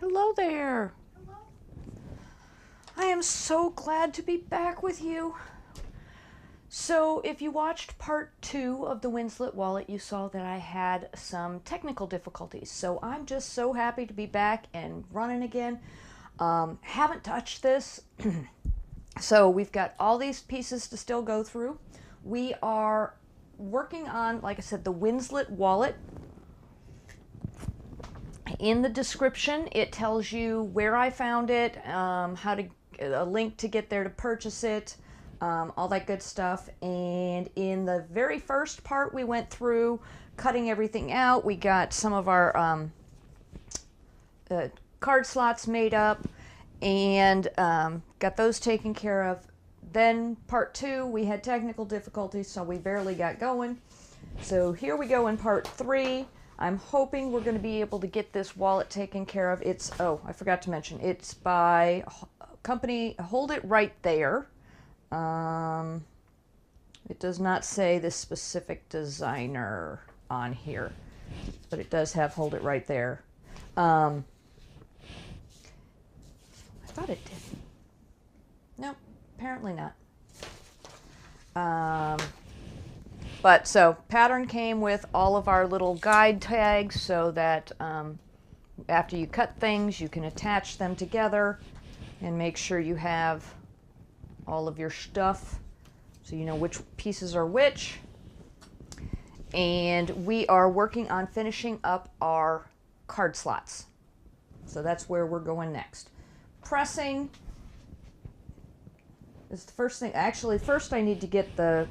Hello there. I am so glad to be back with you. So if you watched part 2 of the Winslet wallet, you saw that I had some technical difficulties. So I'm just so happy to be back and running again. Haven't touched this. So we've got all these pieces to still go through. We are working on, like I said, the Winslet wallet. In the description, it tells you where I found it, a link to get there to purchase it, all that good stuff. And in the very first part, we went through cutting everything out. We got some of our card slots made up and got those taken care of. Then part 2, we had technical difficulties, so we barely got going. So here we go in part 3. I'm hoping we're going to be able to get this wallet taken care of. It's, oh, I forgot to mention, it's by company Hold It Right There. It does not say the specific designer on here, but it does have Hold It Right There. I thought it did. Nope, apparently not. But so pattern came with all of our little guide tags so that after you cut things, you can attach them together and make sure you have all of your stuff so you know which pieces are which. And we are working on finishing up our card slots. So that's where we're going next. Pressing is the first thing. Actually, first I need to get the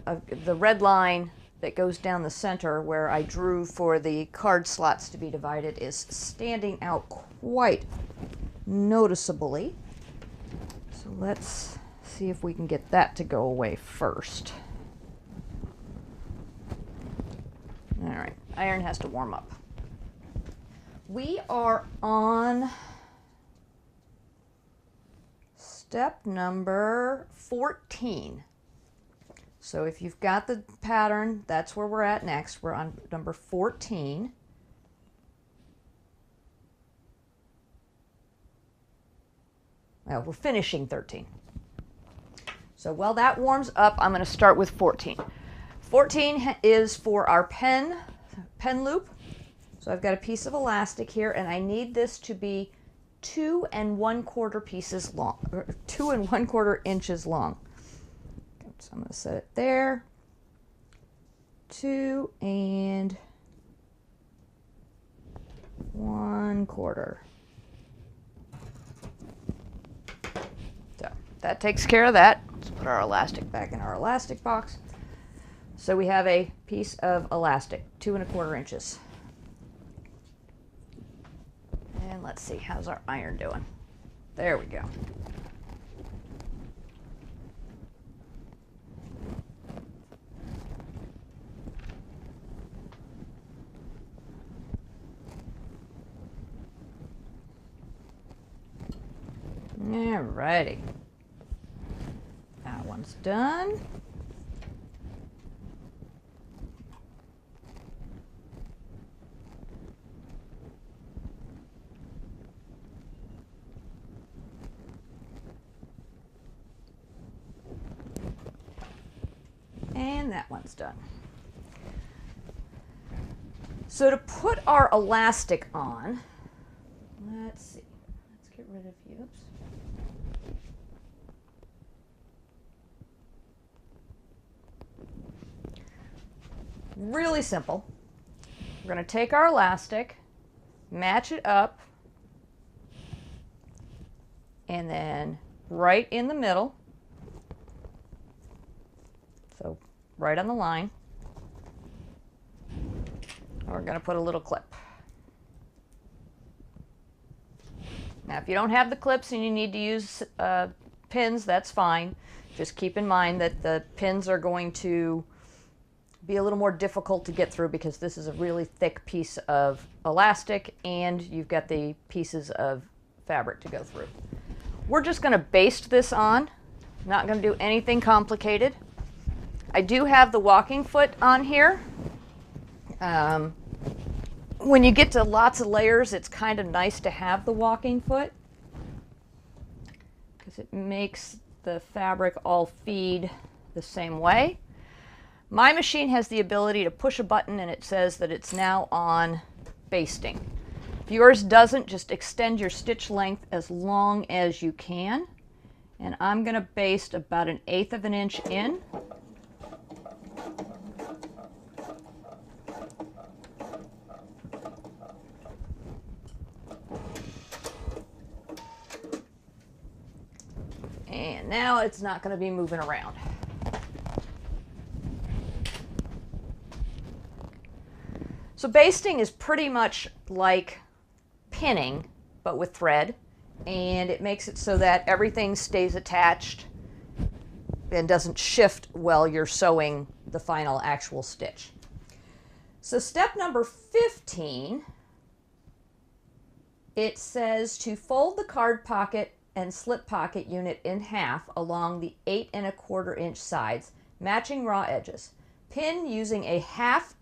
red line that goes down the center where I drew for the card slots to be divided is standing out quite noticeably. So let's see if we can get that to go away first. All right, iron has to warm up. We are on step number 14. So if you've got the pattern, that's where we're at next. We're on number 14. Well, we're finishing 13. So while that warms up, I'm going to start with 14. 14 is for our pen loop. So I've got a piece of elastic here, and I need this to be 2 1/4 pieces long, or 2 1/4 inches long. So I'm going to set it there. 2 1/4. So that takes care of that. Let's put our elastic back in our elastic box. So we have a piece of elastic, 2 1/4 inches. And let's see, how's our iron doing? There we go. Alrighty. That one's done. And that one's done. So to put our elastic on, let's see. Let's get rid of you. Oops. Really simple. We're going to take our elastic, match it up, and then right in the middle, so right on the line, we're going to put a little clip. Now, if you don't have the clips and you need to use pins, that's fine. Just keep in mind that the pins are going to be a little more difficult to get through because this is a really thick piece of elastic and you've got the pieces of fabric to go through. We're just going to baste this on. Not going to do anything complicated. I do have the walking foot on here. when you get to lots of layers, it's kind of nice to have the walking foot because it makes the fabric all feed the same way. My machine has the ability to push a button and it says that it's now on basting. If yours doesn't, just extend your stitch length as long as you can. And I'm going to baste about 1/8 of an inch in. And now it's not going to be moving around. So basting is pretty much like pinning, but with thread, and it makes it so that everything stays attached and doesn't shift while you're sewing the final actual stitch. So step number 15, it says to fold the card pocket and slip pocket unit in half along the 8 1/4 inch sides, matching raw edges. Pin using a half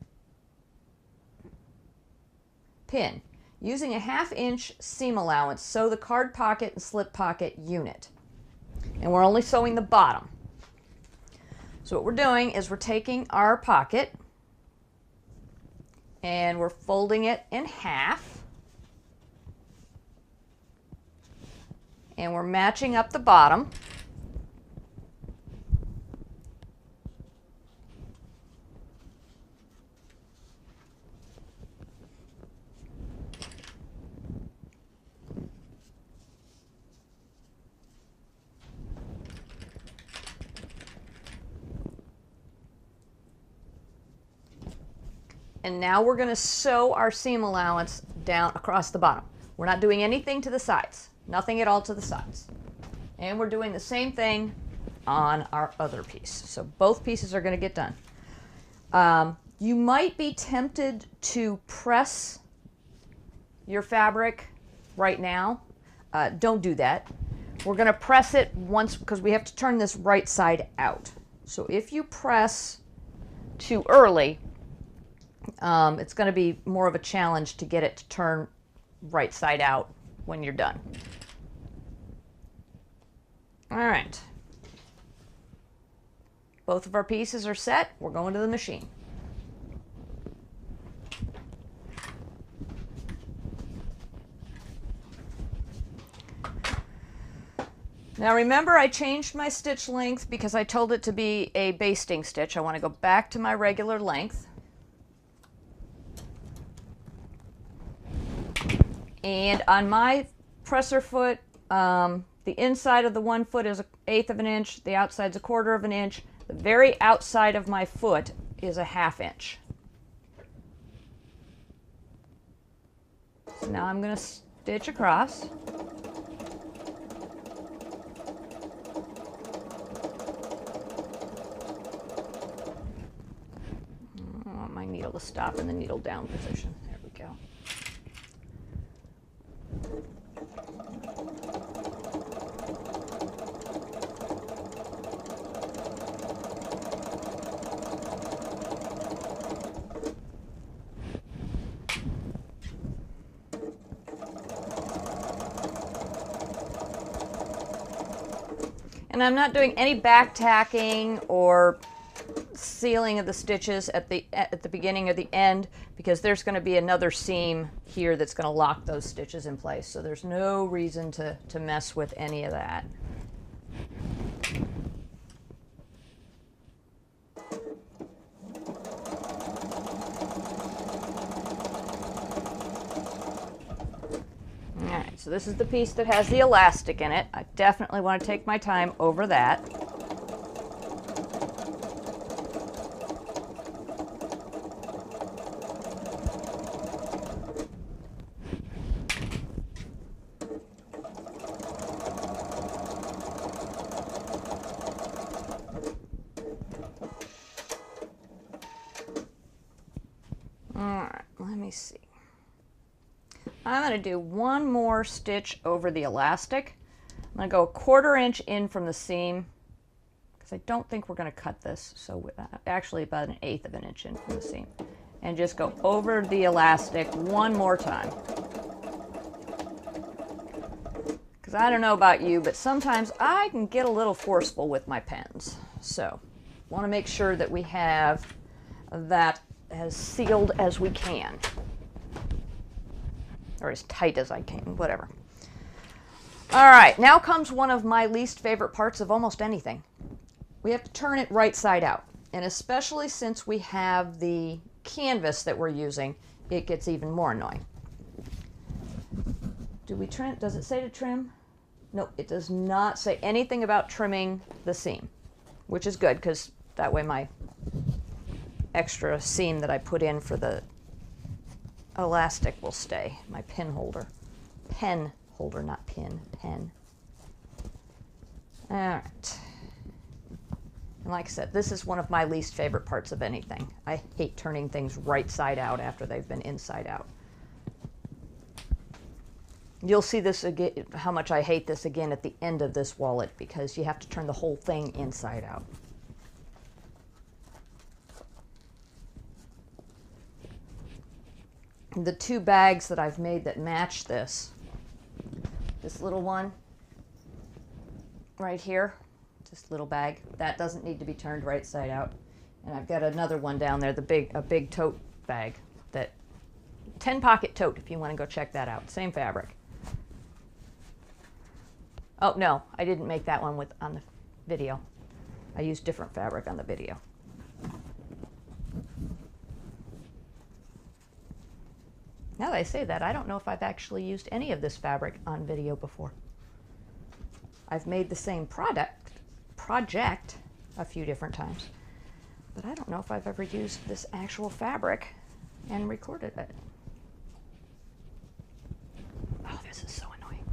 inch seam allowance, sew the card pocket and slip pocket unit. And we're only sewing the bottom. So what we're doing is we're taking our pocket and we're folding it in half. And we're matching up the bottom. And now we're going to sew our seam allowance down across the bottom. We're not doing anything to the sides, nothing at all to the sides. And we're doing the same thing on our other piece. So both pieces are going to get done. You might be tempted to press your fabric right now. Don't do that. We're going to press it once because we have to turn this right side out. So if you press too early, it's going to be more of a challenge to get it to turn right side out when you're done. All right. Both of our pieces are set. We're going to the machine. Now remember, I changed my stitch length because I told it to be a basting stitch. I want to go back to my regular length. And on my presser foot, the inside of the one foot is 1/8 of an inch, the outside's 1/4 of an inch. The very outside of my foot is 1/2 inch. So now I'm going to stitch across. I want my needle to stop in the needle down position. There we go. And I'm not doing any back tacking or sealing of the stitches at the beginning or the end because there's going to be another seam here that's going to lock those stitches in place. So there's no reason to mess with any of that. So this is the piece that has the elastic in it. I definitely want to take my time over that. All right, let me see. I'm going to do one more stitch over the elastic. I'm going to go 1/4 inch in from the seam because I don't think we're going to cut this. So actually about 1/8 of an inch in from the seam. and just go over the elastic one more time. Because I don't know about you, but sometimes I can get a little forceful with my pens. So, want to make sure that we have that as sealed as we can. Or as tight as I can, whatever. All right, now comes one of my least favorite parts of almost anything. We have to turn it right side out. And especially since we have the canvas that we're using, it gets even more annoying. Do we trim? Does it say to trim? No, it does not say anything about trimming the seam, which is good because that way my extra seam that I put in for the elastic will stay. My pen holder. Pen holder, not pin. Pen. All right. And like I said, this is one of my least favorite parts of anything. I hate turning things right side out after they've been inside out. You'll see this again, how much I hate this again at the end of this wallet, because you have to turn the whole thing inside out. The two bags that I've made that match this little one right here, this little bag, that doesn't need to be turned right side out. And I've got another one down there, a big tote bag, that 10 pocket tote if you want to go check that out. Same fabric. Oh no, I didn't make that one on the video. I used different fabric on the video. Now that I say that, I don't know if I've actually used any of this fabric on video before. I've made the same project a few different times, but I don't know if I've ever used this actual fabric and recorded it. Oh, this is so annoying.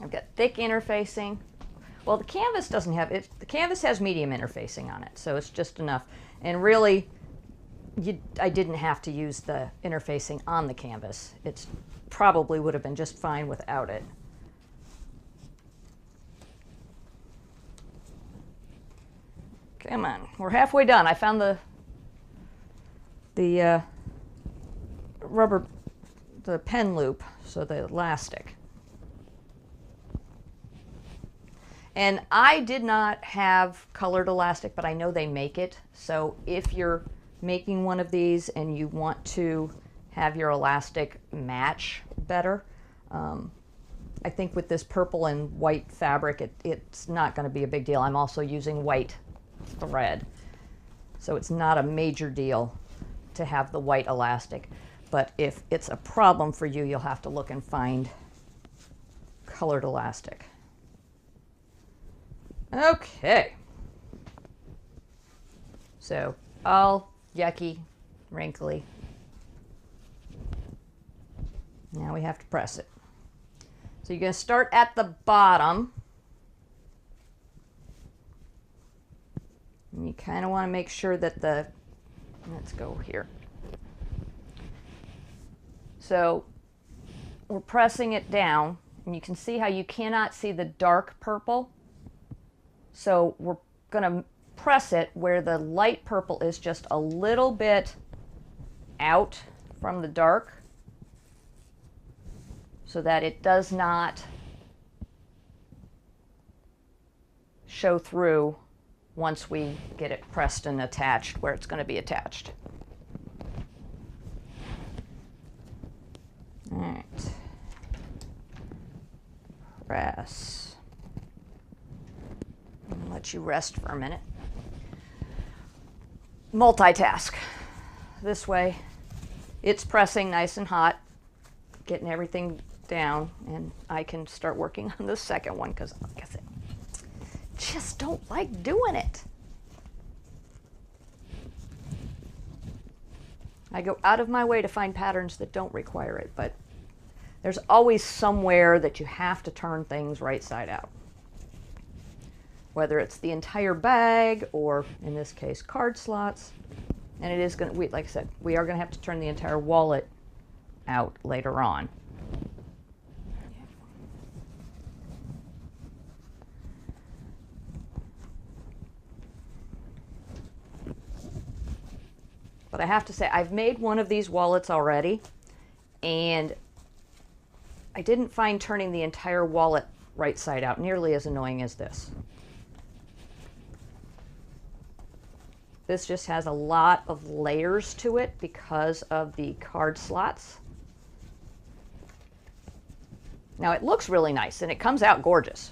I've got thick interfacing. Well, the canvas doesn't have it. The canvas has medium interfacing on it, so it's just enough. And really, I didn't have to use the interfacing on the canvas. It probably would have been just fine without it. Come on, we're halfway done. I found the rubber, the pen loop, so the elastic. And I did not have colored elastic, but I know they make it. So if you're making one of these and you want to have your elastic match better, I think with this purple and white fabric, it's not going to be a big deal. I'm also using white thread, so it's not a major deal to have the white elastic. But if it's a problem for you, you'll have to look and find colored elastic. Okay, so all yucky, wrinkly. Now we have to press it. So you're going to start at the bottom. And you kind of want to make sure that let's go here. So we're pressing it down, and you can see how you cannot see the dark purple. So we're going to press it where the light purple is just a little bit out from the dark, so that it does not show through once we get it pressed and attached where it's going to be attached. All right. Press. I'll let you rest for a minute. Multitask. This way, it's pressing nice and hot, getting everything down, and I can start working on the second one because, like I said, just don't like doing it. I go out of my way to find patterns that don't require it, but there's always somewhere that you have to turn things right side out. Whether it's the entire bag or, in this case, card slots. And it is going to, like I said, we are going to have to turn the entire wallet out later on. But I have to say, I've made one of these wallets already, and I didn't find turning the entire wallet right side out nearly as annoying as this. This just has a lot of layers to it because of the card slots. Now it looks really nice and it comes out gorgeous.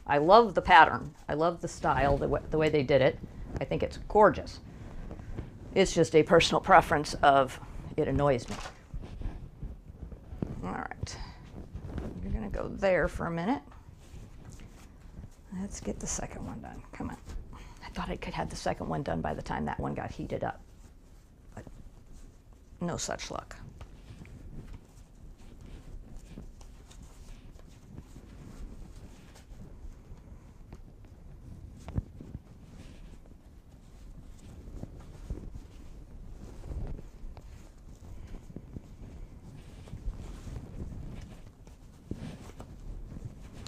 I love the pattern. I love the style, the way they did it. I think it's gorgeous. It's just a personal preference of it annoys me. All right, you're gonna go there for a minute. Let's get the second one done. Come on. I thought I could have the second one done by the time that one got heated up, but no such luck.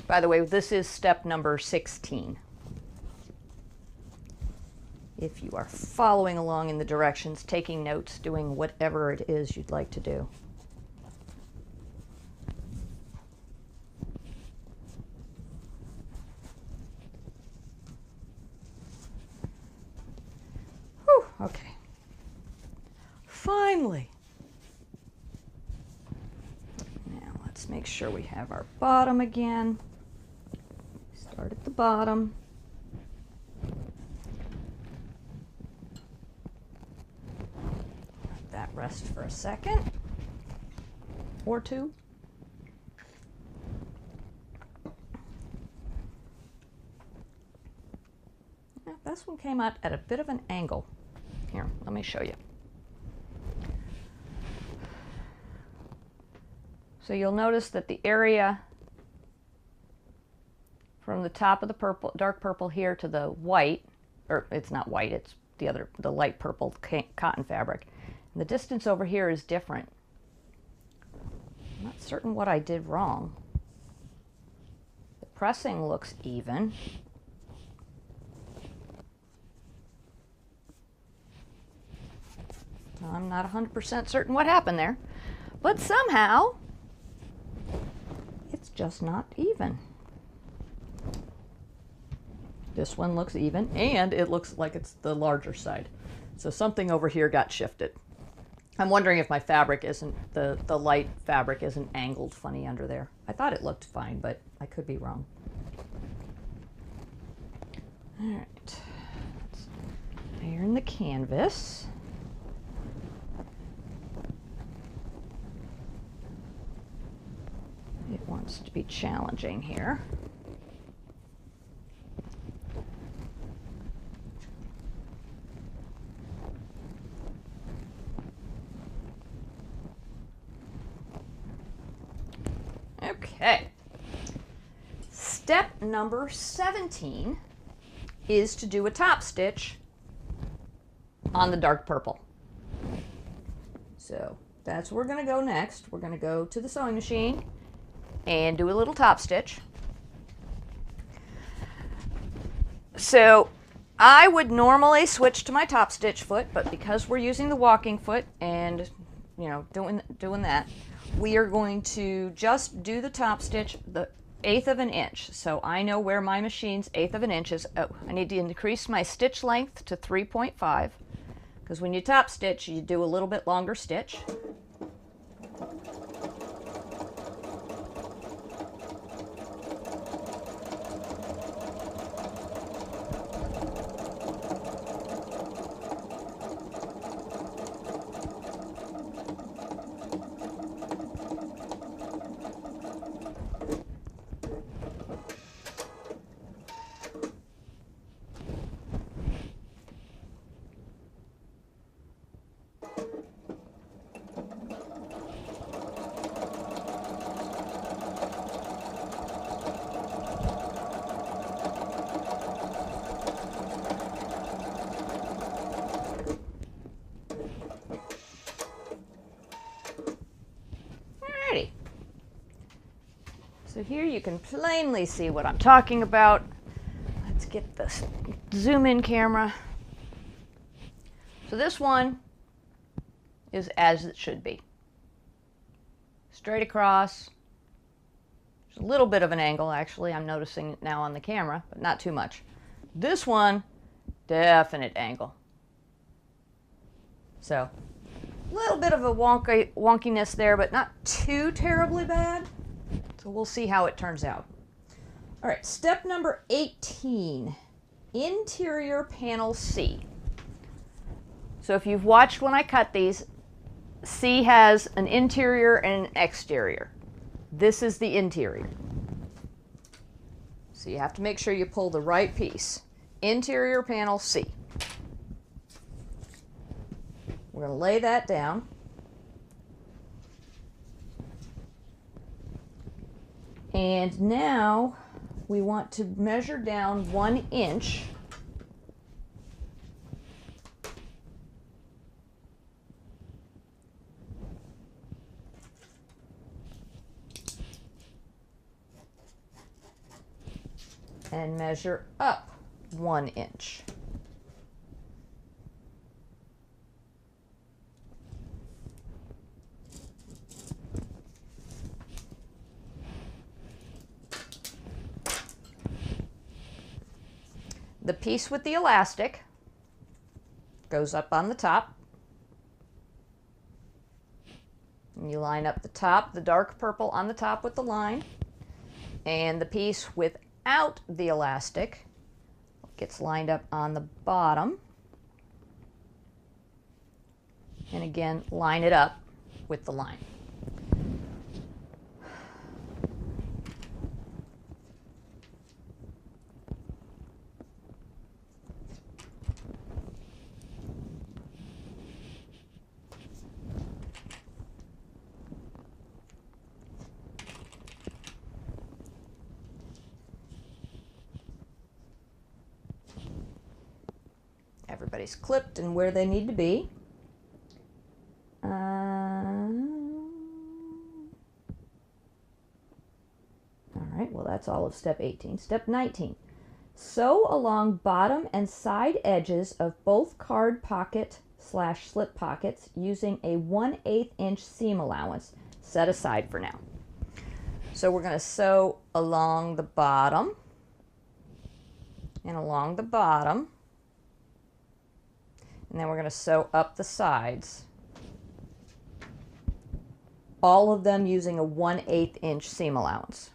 By the way, this is step number 16. If you are following along in the directions, taking notes, doing whatever it is you'd like to do. Whew, okay. Finally. Now let's make sure we have our bottom again. Start at the bottom. Let that rest for a second or two. Now, this one came out at a bit of an angle. Here, let me show you. So you'll notice that the area from the top of the purple, dark purple here to the white, or it's not white, it's the light purple cotton fabric. And the distance over here is different. I'm not certain what I did wrong. The pressing looks even. I'm not 100% certain what happened there, but somehow it's just not even. This one looks even, and it looks like it's the larger side. So something over here got shifted. I'm wondering if my fabric isn't, the light fabric isn't angled funny under there. I thought it looked fine, but I could be wrong. All right, let's iron the canvas. It wants to be challenging here. Okay. Step number 17 is to do a top stitch on the dark purple. So that's where we're going to go next. We're going to go to the sewing machine and do a little top stitch. So I would normally switch to my top stitch foot, but because we're using the walking foot and, you know, doing that, we are going to just do the top stitch the 1/8 of an inch. So I know where my machine's 1/8 of an inch is. Oh, I need to increase my stitch length to 3.5, because when you top stitch, you do a little bit longer stitch. So here you can plainly see what I'm talking about. Let's get the zoom in camera. So this one is as it should be. Straight across. There's a little bit of an angle, actually. I'm noticing it now on the camera, but not too much. This one, definite angle. So, a little bit of a wonkiness there, but not too terribly bad. So we'll see how it turns out. All right, step number 18, interior panel C. So if you've watched when I cut these, C has an interior and an exterior. This is the interior. So you have to make sure you pull the right piece. Interior panel C. We're going to lay that down. And now we want to measure down 1 inch. And measure up 1 inch. The piece with the elastic goes up on the top. And you line up the top, the dark purple on the top with the line. And the piece without the elastic gets lined up on the bottom. And again, line it up with the line. Everybody's clipped and where they need to be. All right, well, that's all of step 18. Step 19. Sew along bottom and side edges of both card pocket / slip pockets using a 1/8 inch seam allowance set aside for now. So we're going to sew along the bottom and along the bottom. And then we're going to sew up the sides. All of them using a 1/8 inch seam allowance.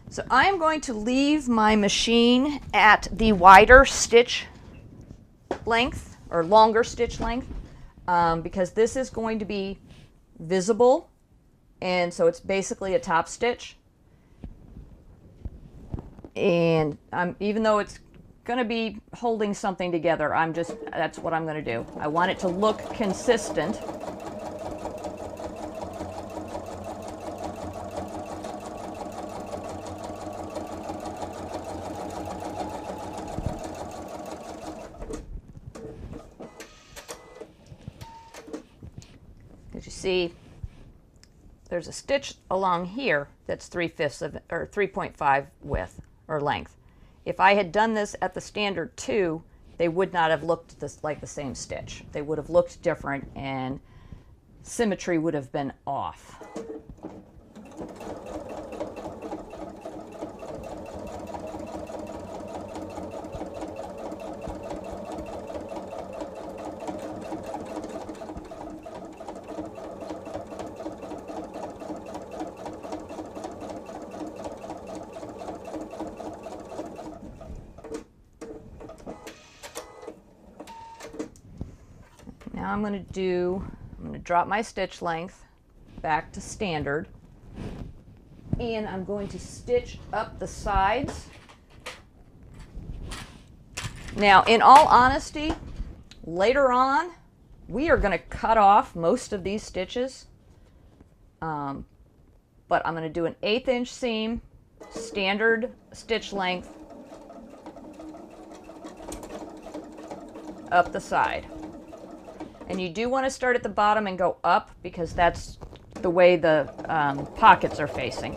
So I am going to leave my machine at the wider stitch length, or longer stitch length, because this is going to be visible, and so it's basically a top stitch. And even though it's going to be holding something together, that's what I'm going to do. I want it to look consistent. As you see, there's a stitch along here that's 3/5 of, or 3.5 width or length. If I had done this at the standard 2, they would not have looked like the same stitch. They would have looked different and symmetry would have been off. Now I'm going to drop my stitch length back to standard, and I'm going to stitch up the sides. Now, in all honesty, later on, we are going to cut off most of these stitches, but I'm going to do an 1/8 inch seam, standard stitch length, up the side. And you do want to start at the bottom and go up because that's the way the pockets are facing.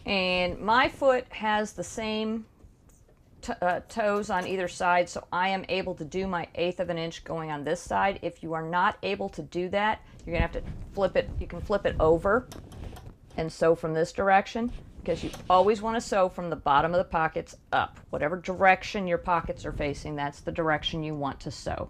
And my foot has the same toes on either side, so I am able to do my 1/8 of an inch going on this side. If you are not able to do that, you're gonna have to flip it. You can flip it over and sew from this direction, because you always want to sew from the bottom of the pockets up. Whatever direction your pockets are facing, that's the direction you want to sew.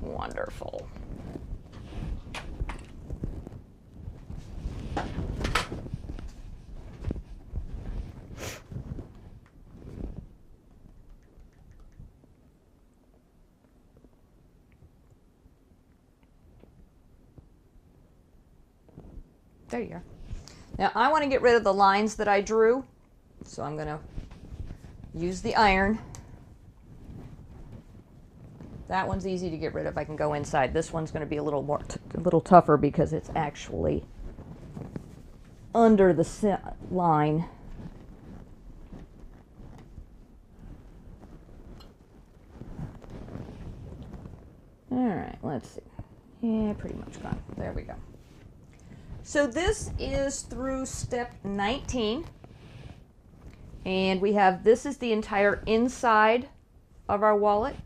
Wonderful. There you are. Now I want to get rid of the lines that I drew, so I'm going to use the iron. That one's easy to get rid of. I can go inside. This one's going to be a little more, a little tougher because it's actually under the line. All right, let's see. Yeah, pretty much gone. There we go. So this is through step 19. And we have, this is the entire inside of our wallet.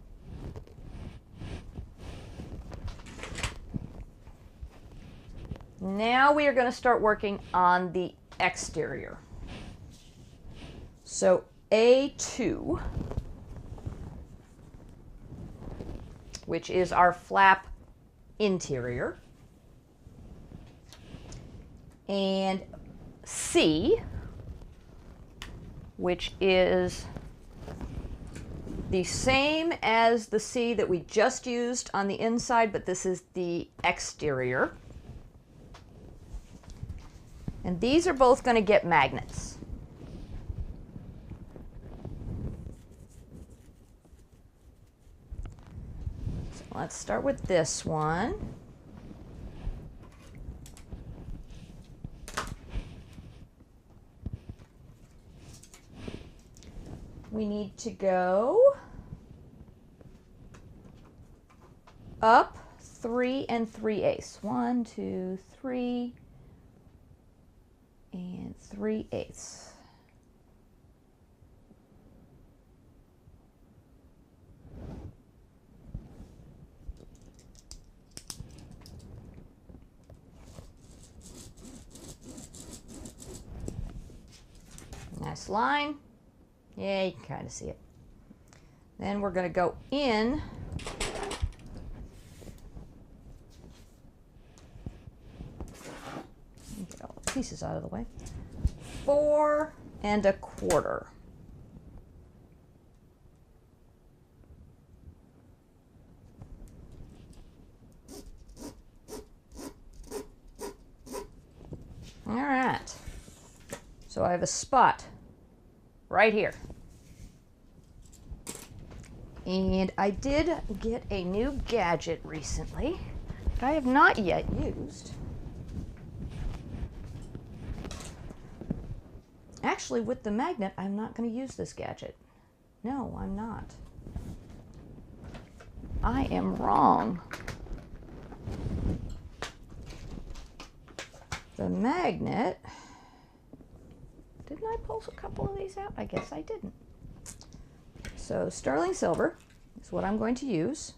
Now we are going to start working on the exterior. So A2, which is our flap interior, and C, which is the same as the C that we just used on the inside, but this is the exterior. And these are both going to get magnets. So let's start with this one. We need to go up 3 3/8. 1, 2, 3 and 3/8. Nice line. Yeah, you can kind of see it. Then we're going to go in get all the pieces out of the way. 4 1/4. All right. So I have a spot right here. And I did get a new gadget recently that I have not yet used. Actually, with the magnet, I'm not going to use this gadget. No, I'm not. I am wrong. The magnet, didn't I pull a couple of these out? I guess I didn't. So sterling silver is what I'm going to use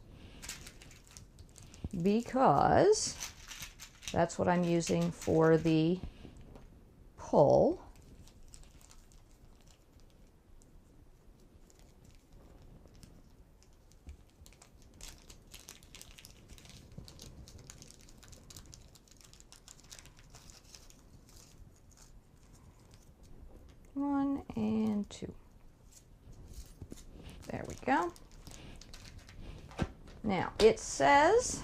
because that's what I'm using for the pull. One and two. There we go. Now it says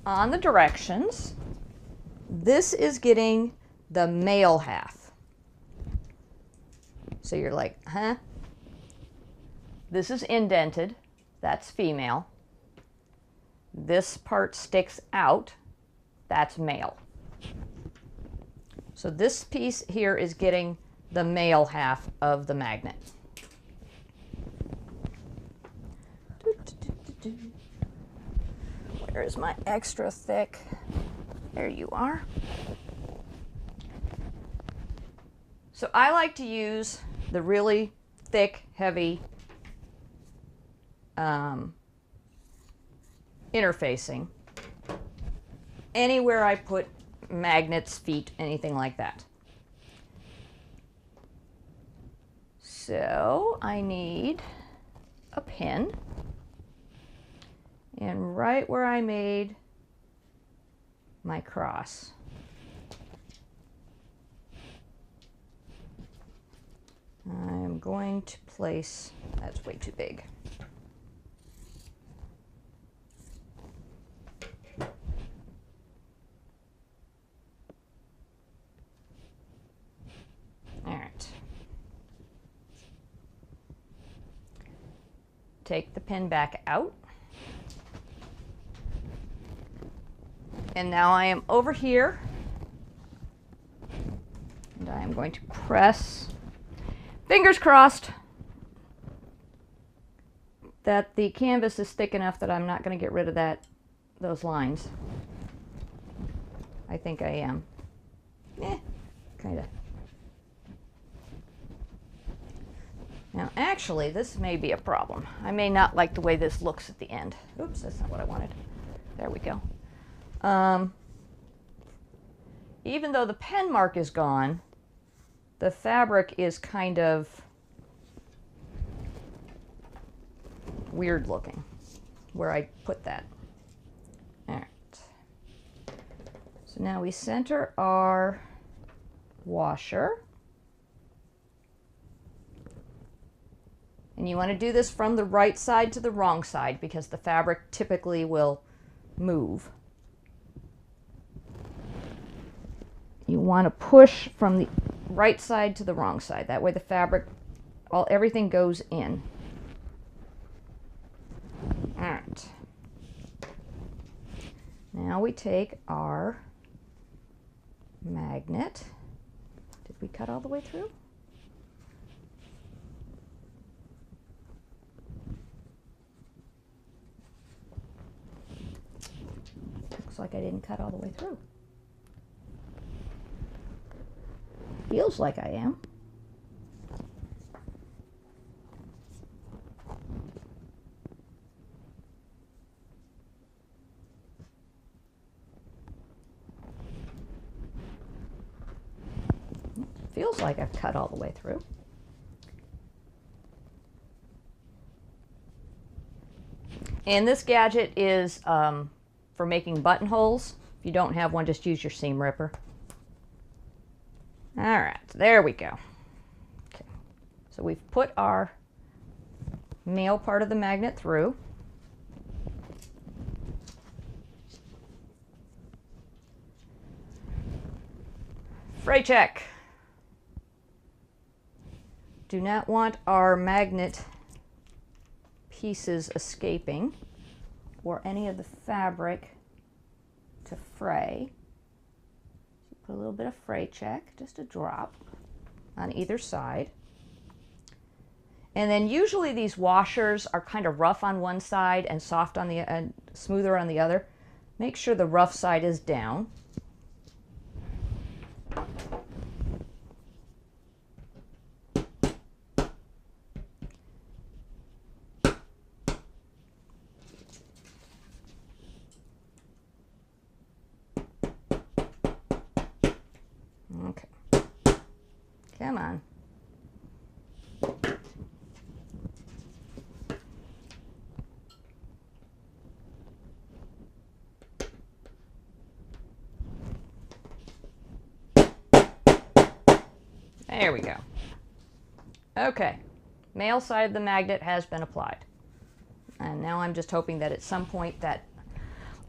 on the directions, this is getting the male half. So you're like, huh? This is indented, that's female. This part sticks out, that's male. So this piece here is getting the male half of the magnet. Where is my extra thick? There you are. So I like to use the really thick, heavy interfacing anywhere I put magnets, feet, anything like that. So I need a pin, and right where I made my cross, I'm going to place, that's way too big. All right. Take the pin back out. And now I am over here. And I am going to press, fingers crossed, that the canvas is thick enough that I'm not going to get rid of those lines. I think I am. Kind of. Now, actually, this may be a problem. I may not like the way this looks at the end. Oops, that's not what I wanted. There we go. Even though the pen mark is gone, the fabric is kind of weird looking where I put that. All right. So now we center our washer. And you want to do this from the right side to the wrong side because the fabric typically will move. You want to push from the right side to the wrong side. That way the fabric, everything goes in. All right. Now we take our magnet. Did we cut all the way through? Looks like I didn't cut all the way through. Feels like I am. Feels like I've cut all the way through. And this gadget is for making buttonholes. If you don't have one, just use your seam ripper. All right, there we go. Okay, so we've put our male part of the magnet through. Fray check. Do not want our magnet pieces escaping or any of the fabric to fray. So put a little bit of fray check, just a drop. on either side. And then usually these washers are kind of rough on one side and soft on the and smoother on the other. Make sure the rough side is down. Okay. Come on. There we go. Okay, male side of the magnet has been applied. And now I'm just hoping that at some point that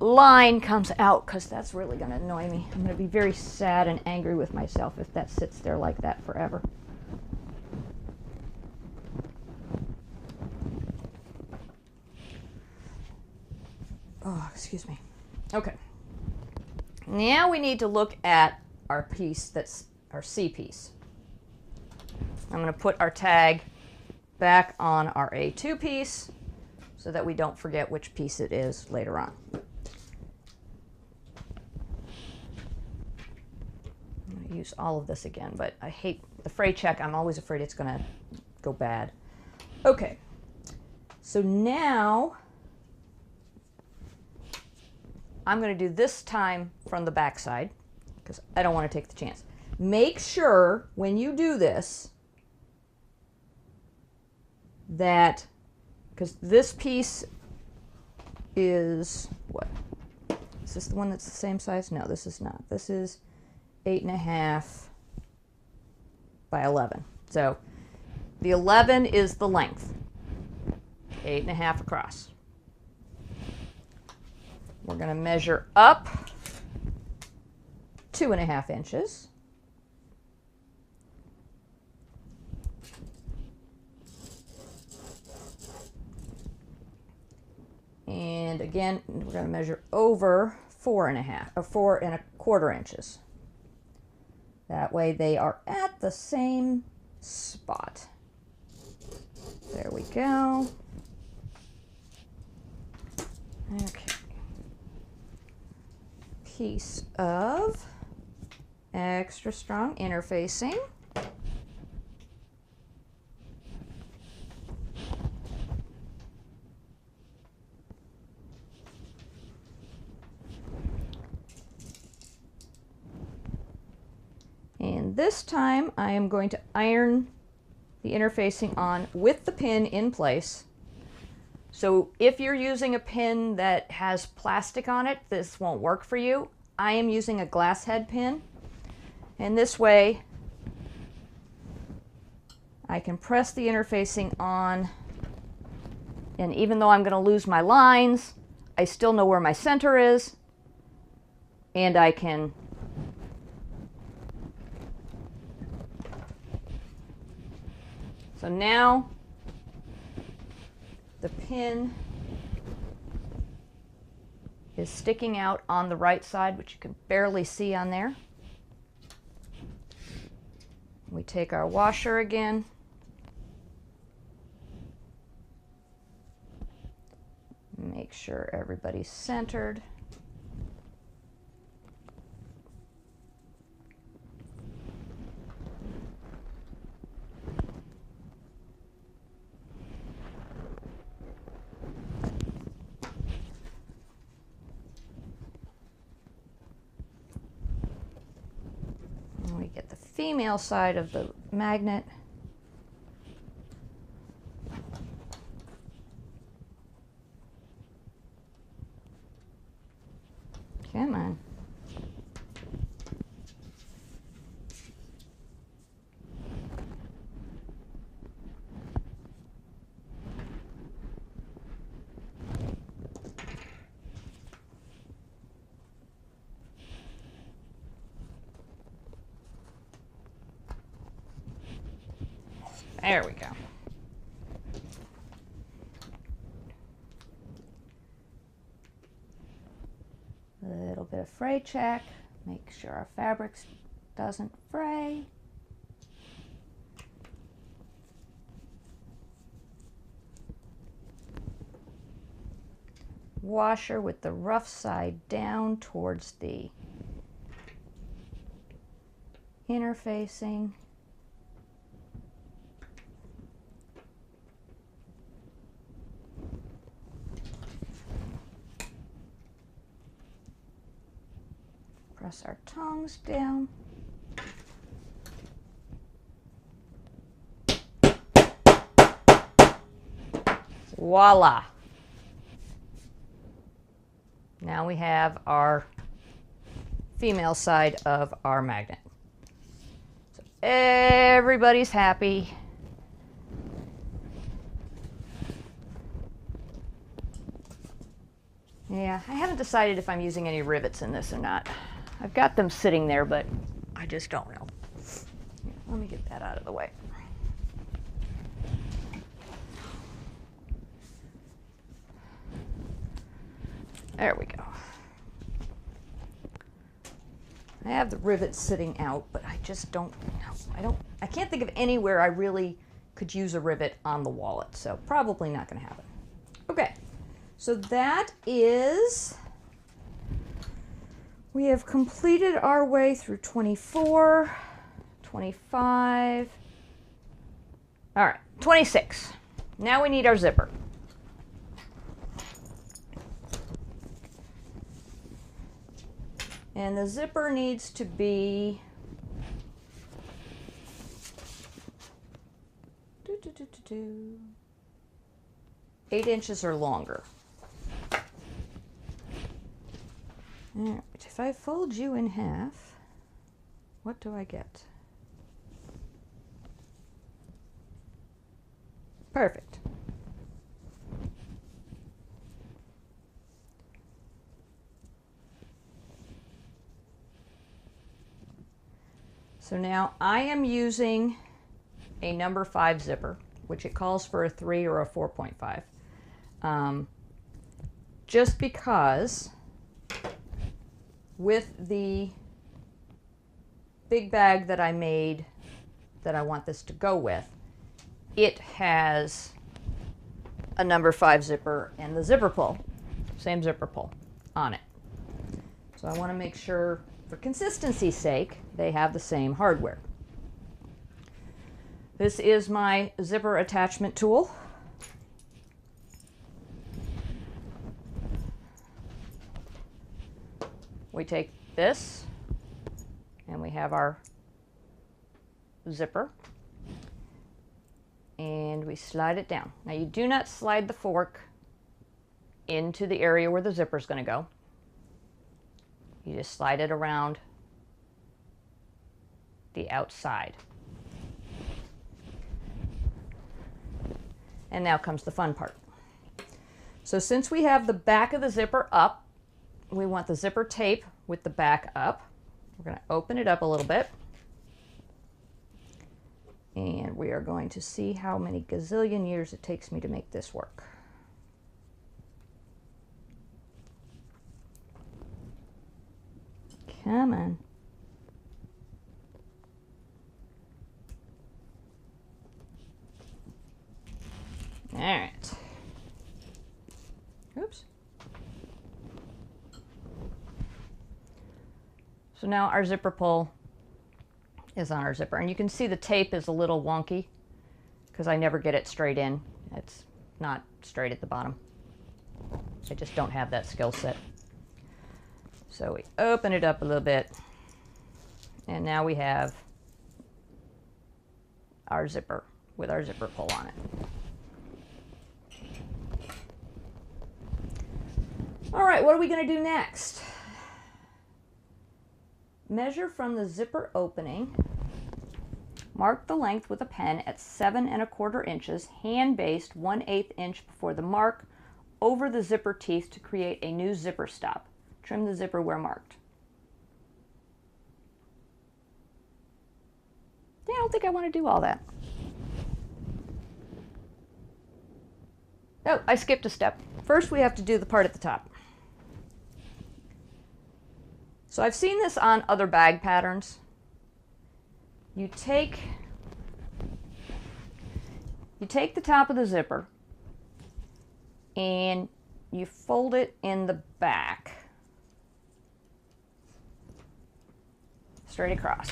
line comes out, because that's really going to annoy me. I'm going to be very sad and angry with myself if that sits there like that forever. Oh, excuse me. Okay. Now we need to look at our piece that's our C piece. I'm going to put our tag back on our A2 piece so that we don't forget which piece it is later on. I'm going to use all of this again, but I hate the fray check. I'm always afraid it's going to go bad. Okay, so now I'm going to do this time from the back side because I don't want to take the chance. Make sure when you do this that, because this piece is, what? Is this the one that's the same size? No, this is not. This is 8.5 by 11. So the 11 is the length, 8.5 across. We're going to measure up 2.5 inches. And again, we're going to measure over 4.25 inches. That way they are at the same spot. There we go. Okay. Piece of extra strong interfacing. And this time I am going to iron the interfacing on with the pin in place. So if you're using a pin that has plastic on it, this won't work for you. I am using a glass head pin, and this way I can press the interfacing on, and even though I'm going to lose my lines, I still know where my center is, and I can so now the pin is sticking out on the right side, which you can barely see on there. We take our washer again. Make sure everybody's centered. We get the female side of the magnet. Come on. There we go. A little bit of fray check. Make sure our fabric doesn't fray. washer with the rough side down towards the interfacing. Press our tongs down. Voila! Now we have our female side of our magnet. So everybody's happy. Yeah, I haven't decided if I'm using any rivets in this or not. I've got them sitting there, but I just don't know. Here, let me get that out of the way. There we go. I have the rivets sitting out, but I just don't know. I can't think of anywhere I really could use a rivet on the wallet, so probably not going to happen. Okay, so that is, we have completed our way through 24, 25, all right, 26. Now we need our zipper. And the zipper needs to be 8 inches or longer. All right, if I fold you in half, what do I get? Perfect. So now I am using a number 5 zipper, which it calls for a 3 or a 4.5. Just because with the big bag that I made that I want this to go with, it has a number 5 zipper and the zipper pull, same zipper pull on it. So I want to make sure, for consistency's sake, they have the same hardware. This is my zipper attachment tool. We take this and we have our zipper and we slide it down. Now you do not slide the fork into the area where the zipper is going to go. You just slide it around the outside. And now comes the fun part. So since we have the back of the zipper up, we want the zipper tape with the back up. We're going to open it up a little bit. And we are going to see how many gazillion years it takes me to make this work. Come on. All right. Oops. So now our zipper pull is on our zipper. And you can see the tape is a little wonky because I never get it straight in. It's not straight at the bottom. I just don't have that skill set. So we open it up a little bit, and now we have our zipper with our zipper pull on it. All right, what are we going to do next? Measure from the zipper opening. Mark the length with a pen at 7 1/4 inches, hand-based 1/8 inch before the mark, over the zipper teeth to create a new zipper stop. Trim the zipper where marked. Yeah, I don't think I want to do all that. Oh, I skipped a step. First, we have to do the part at the top. So I've seen this on other bag patterns. You take the top of the zipper and you fold it in the back, straight across.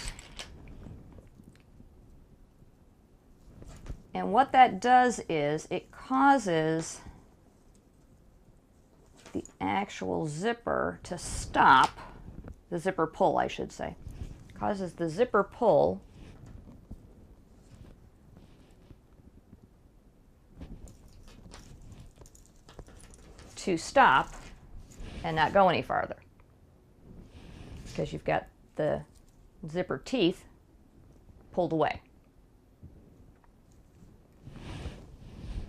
And what that does is it causes the actual zipper to stop, the zipper pull, I should say. Causes the zipper pull to stop and not go any farther, because you've got the zipper teeth pulled away.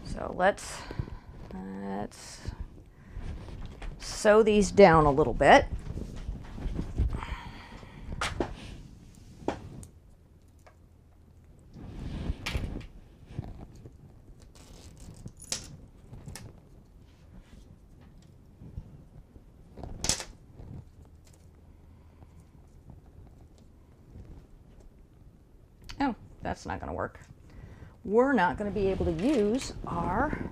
So let's sew these down a little bit. Oh, that's not going to work. We're not going to be able to use our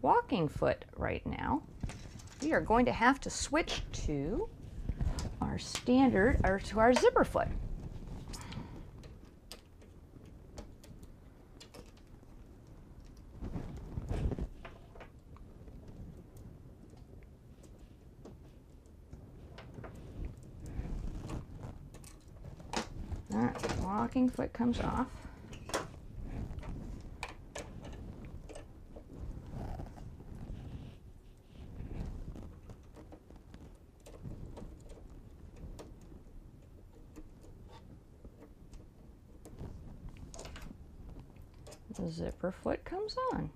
walking foot right now. We are going to have to switch to our standard, or to our zipper foot. All right, walking foot comes off. The zipper foot comes on.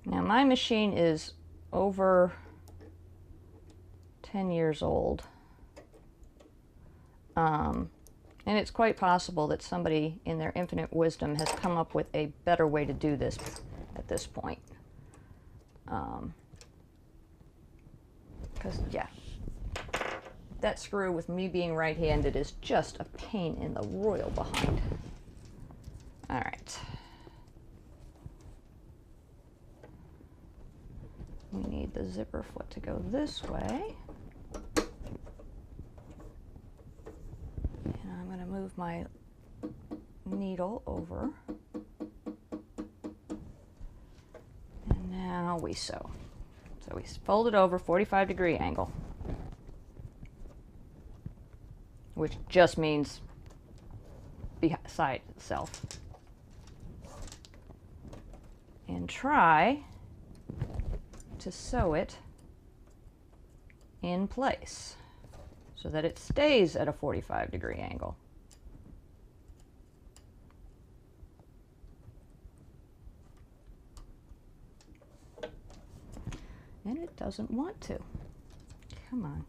Now my machine is over 10 years old. And it's quite possible that somebody in their infinite wisdom has come up with a better way to do this at this point. Because, yeah, that screw with me being right-handed is just a pain in the royal behind. All right. We need the zipper foot to go this way. And I'm going to move my needle over. And now we sew. So we fold it over 45-degree angle, which just means beside itself. And try to sew it in place so that it stays at a 45-degree angle. And it doesn't want to. Come on.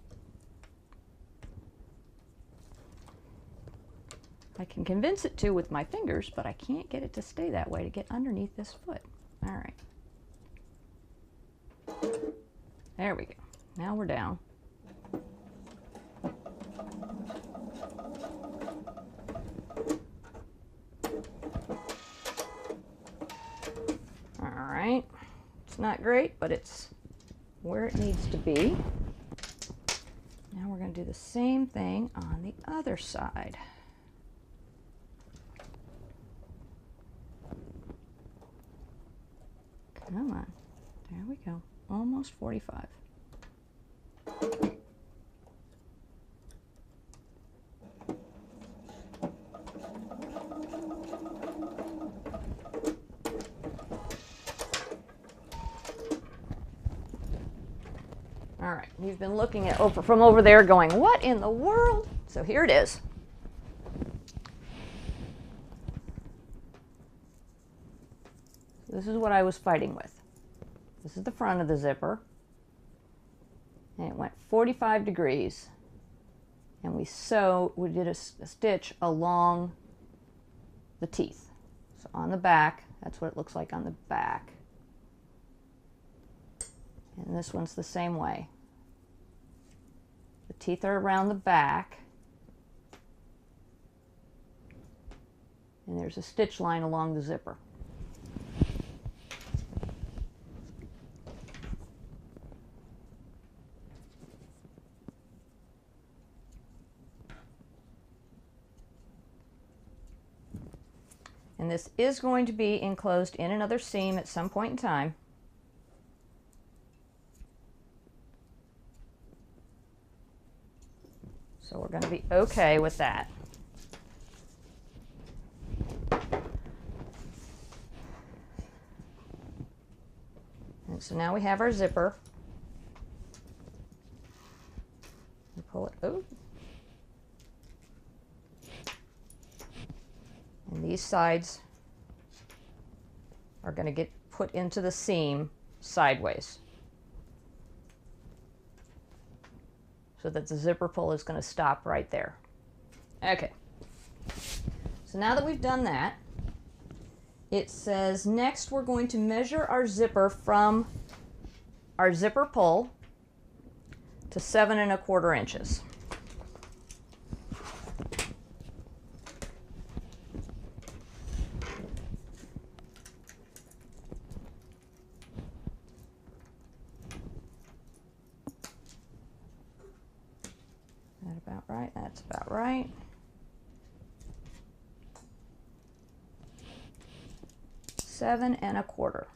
I can convince it to with my fingers, but I can't get it to stay that way to get underneath this foot. All right. There we go. Now we're down. All right. It's not great, but it's where it needs to be. Now we're going to do the same thing on the other side. Come on. There we go. Almost 45. All right, you've been looking at from over there going, what in the world? So here it is. This is what I was fighting with. This is the front of the zipper. And it went 45 degrees. And we did a stitch along the teeth. So on the back, that's what it looks like on the back. And this one's the same way. The teeth are around the back. And there's a stitch line along the zipper. And this is going to be enclosed in another seam at some point in time. So we're going to be okay with that. And so now we have our zipper. We pull it, oh. And these sides are going to get put into the seam sideways, so that the zipper pull is going to stop right there. Okay, so now that we've done that, it says next we're going to measure our zipper from our zipper pull to 7 1/4 inches. About right, that's about right. Seven and a quarter.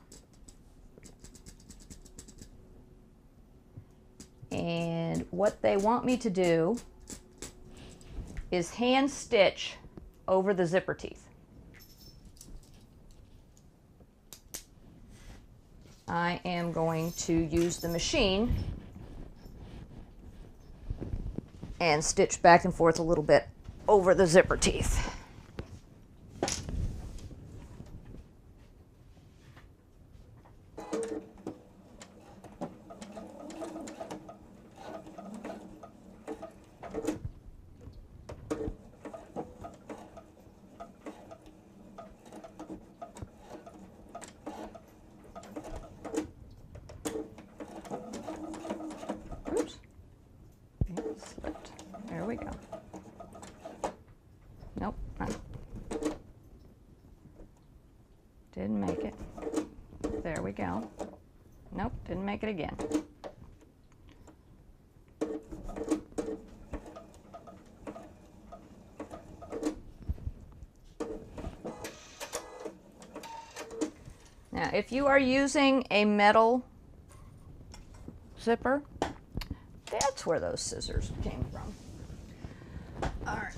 And what they want me to do is hand stitch over the zipper teeth. I am going to use the machine and stitch back and forth a little bit over the zipper teeth. Oops. It slipped. There we go. Nope. Didn't make it. There we go. Nope, didn't make it again. Now, if you are using a metal zipper, that's where those scissors came from. All right.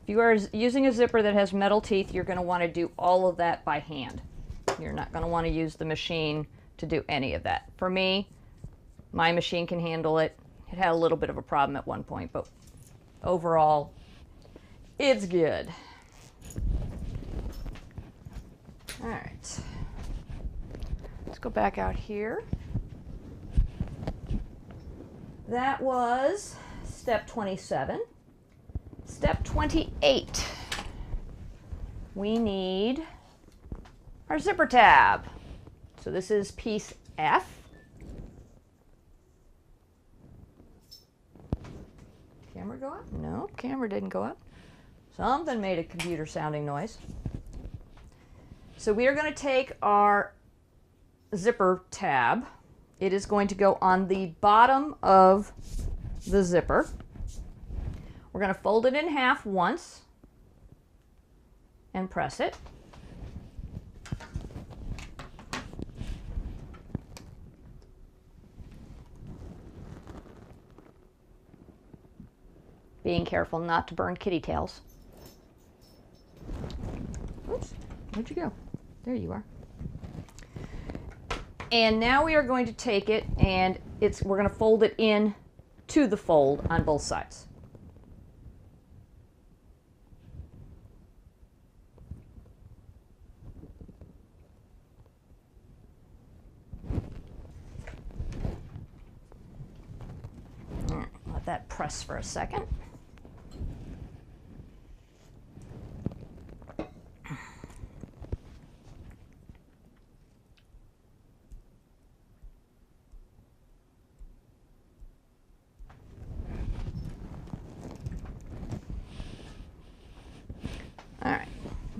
If you are using a zipper that has metal teeth, you're going to want to do all of that by hand. You're not going to want to use the machine to do any of that. For me, my machine can handle it. It had a little bit of a problem at one point, but overall, it's good. All right. Let's go back out here. That was step 27. Step 28. We need our zipper tab. So this is piece F. Camera go up? No, camera didn't go up. Something made a computer sounding noise. So we are going to take our zipper tab. It is going to go on the bottom of the zipper. We're going to fold it in half once and press it. Being careful not to burn kitty tails. Oops, where'd you go? There you are. And now we are going to take it and we're going to fold it in to the fold on both sides. Let that press for a second.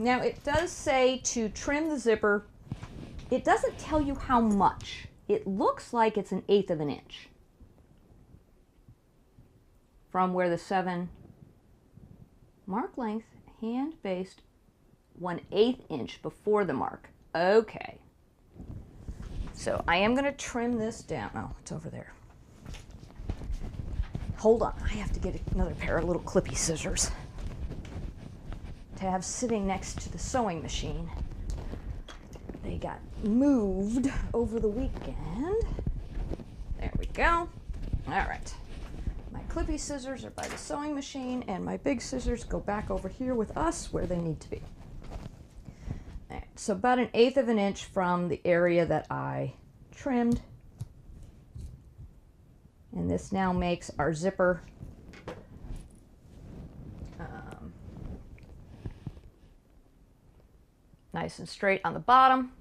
Now it does say to trim the zipper. It doesn't tell you how much. It looks like it's 1/8 of an inch from where the 7 mark length, hand based 1/8 inch before the mark. Okay. So I am going to trim this down. Oh, it's over there. Hold on. I have to get another pair of little clippy scissors to have sitting next to the sewing machine. They got moved over the weekend. There we go. All right. My clippy scissors are by the sewing machine, and my big scissors go back over here with us where they need to be. All right, so about 1/8 of an inch from the area that I trimmed. And this now makes our zipper nice and straight on the bottom.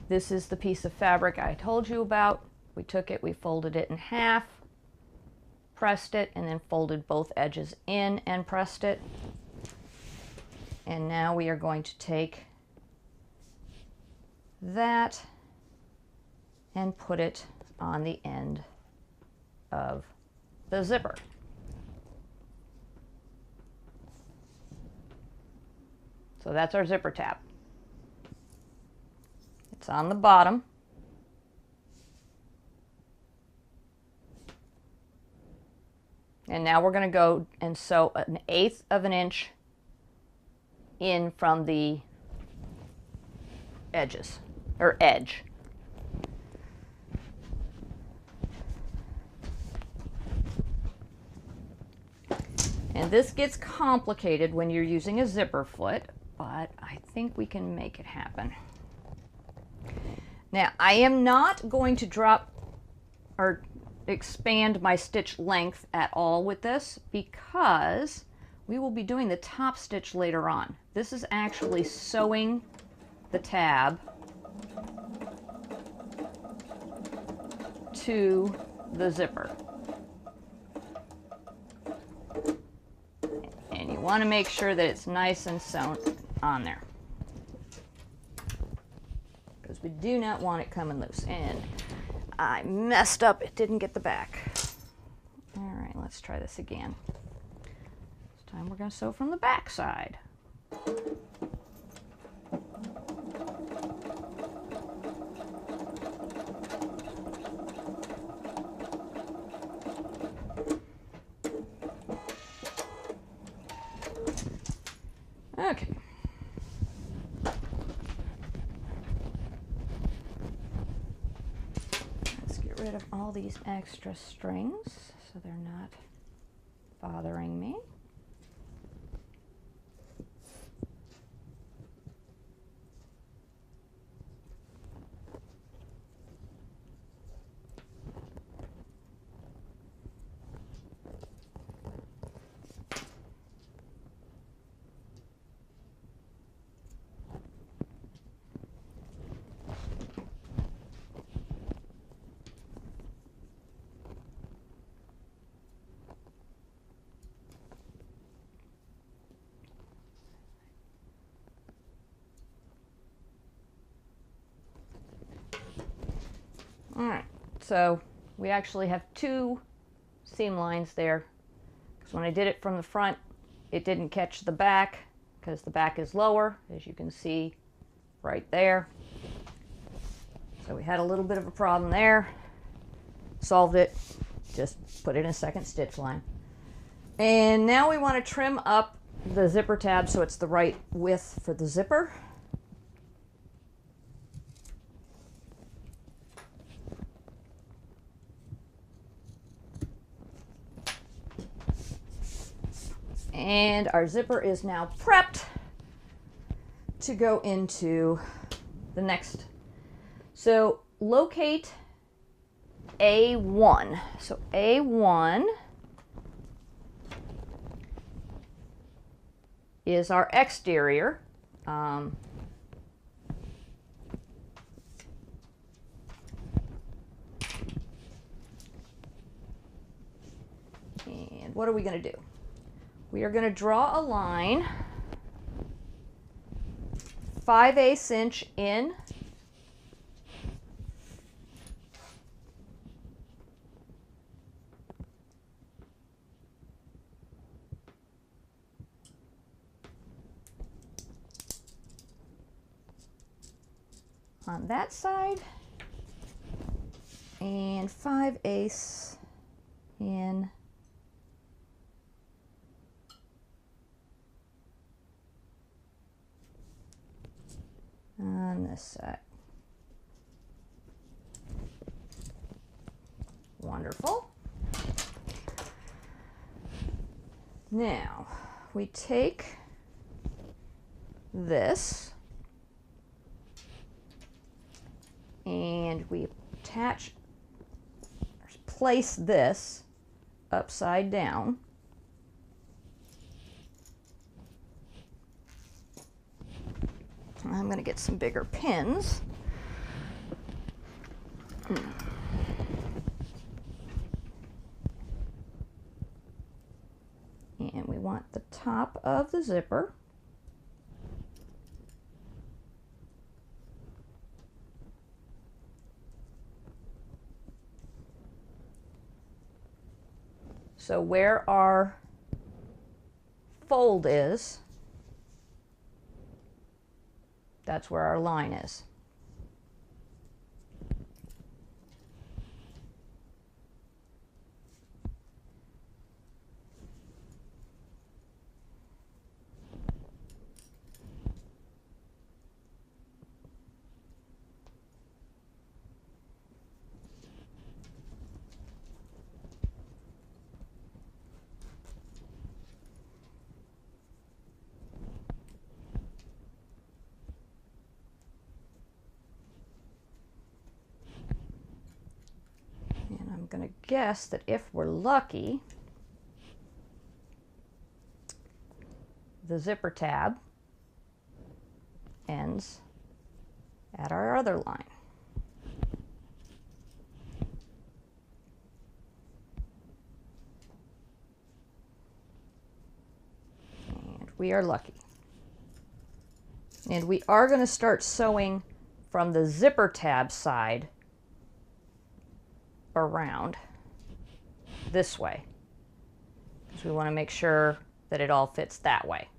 This is the piece of fabric I told you about. We took it, we folded it in half, pressed it, and then folded both edges in and pressed it. And now we are going to take that and put it on the end of the zipper. So that's our zipper tab. It's on the bottom. And now we're going to go and sew 1/8 of an inch in from the edges, or edge. And this gets complicated when you're using a zipper foot, but I think we can make it happen. Now, I am not going to drop or expand my stitch length at all with this because we will be doing the top stitch later on. This is actually sewing the tab to the zipper. And you want to make sure that it's nice and sewn on there, because we do not want it coming loose. And I messed up, it didn't get the back. All right, let's try this again. This time we're going to sew from the back side. Okay. Let's get rid of all these extra strings so they're not bothering me. All right, so we actually have 2 seam lines there, because when I did it from the front, it didn't catch the back because the back is lower, as you can see right there. So we had a little bit of a problem there. Solved it, just put it in a second stitch line. And now we want to trim up the zipper tab so it's the right width for the zipper. And our zipper is now prepped to go into the next. So locate A1. So A1 is our exterior. And what are we going to do? We are going to draw a line 5/8 inch in. On that side, and 5/8 in on this side. Wonderful. Now we take this and we attach, place this upside down. I'm going to get some bigger pins. And we want the top of the zipper. So where our fold is, that's where our line is. Going to guess that if we're lucky, the zipper tab ends at our other line. And we are lucky. And we are going to start sewing from the zipper tab side around this way, because we want to make sure that it all fits that way.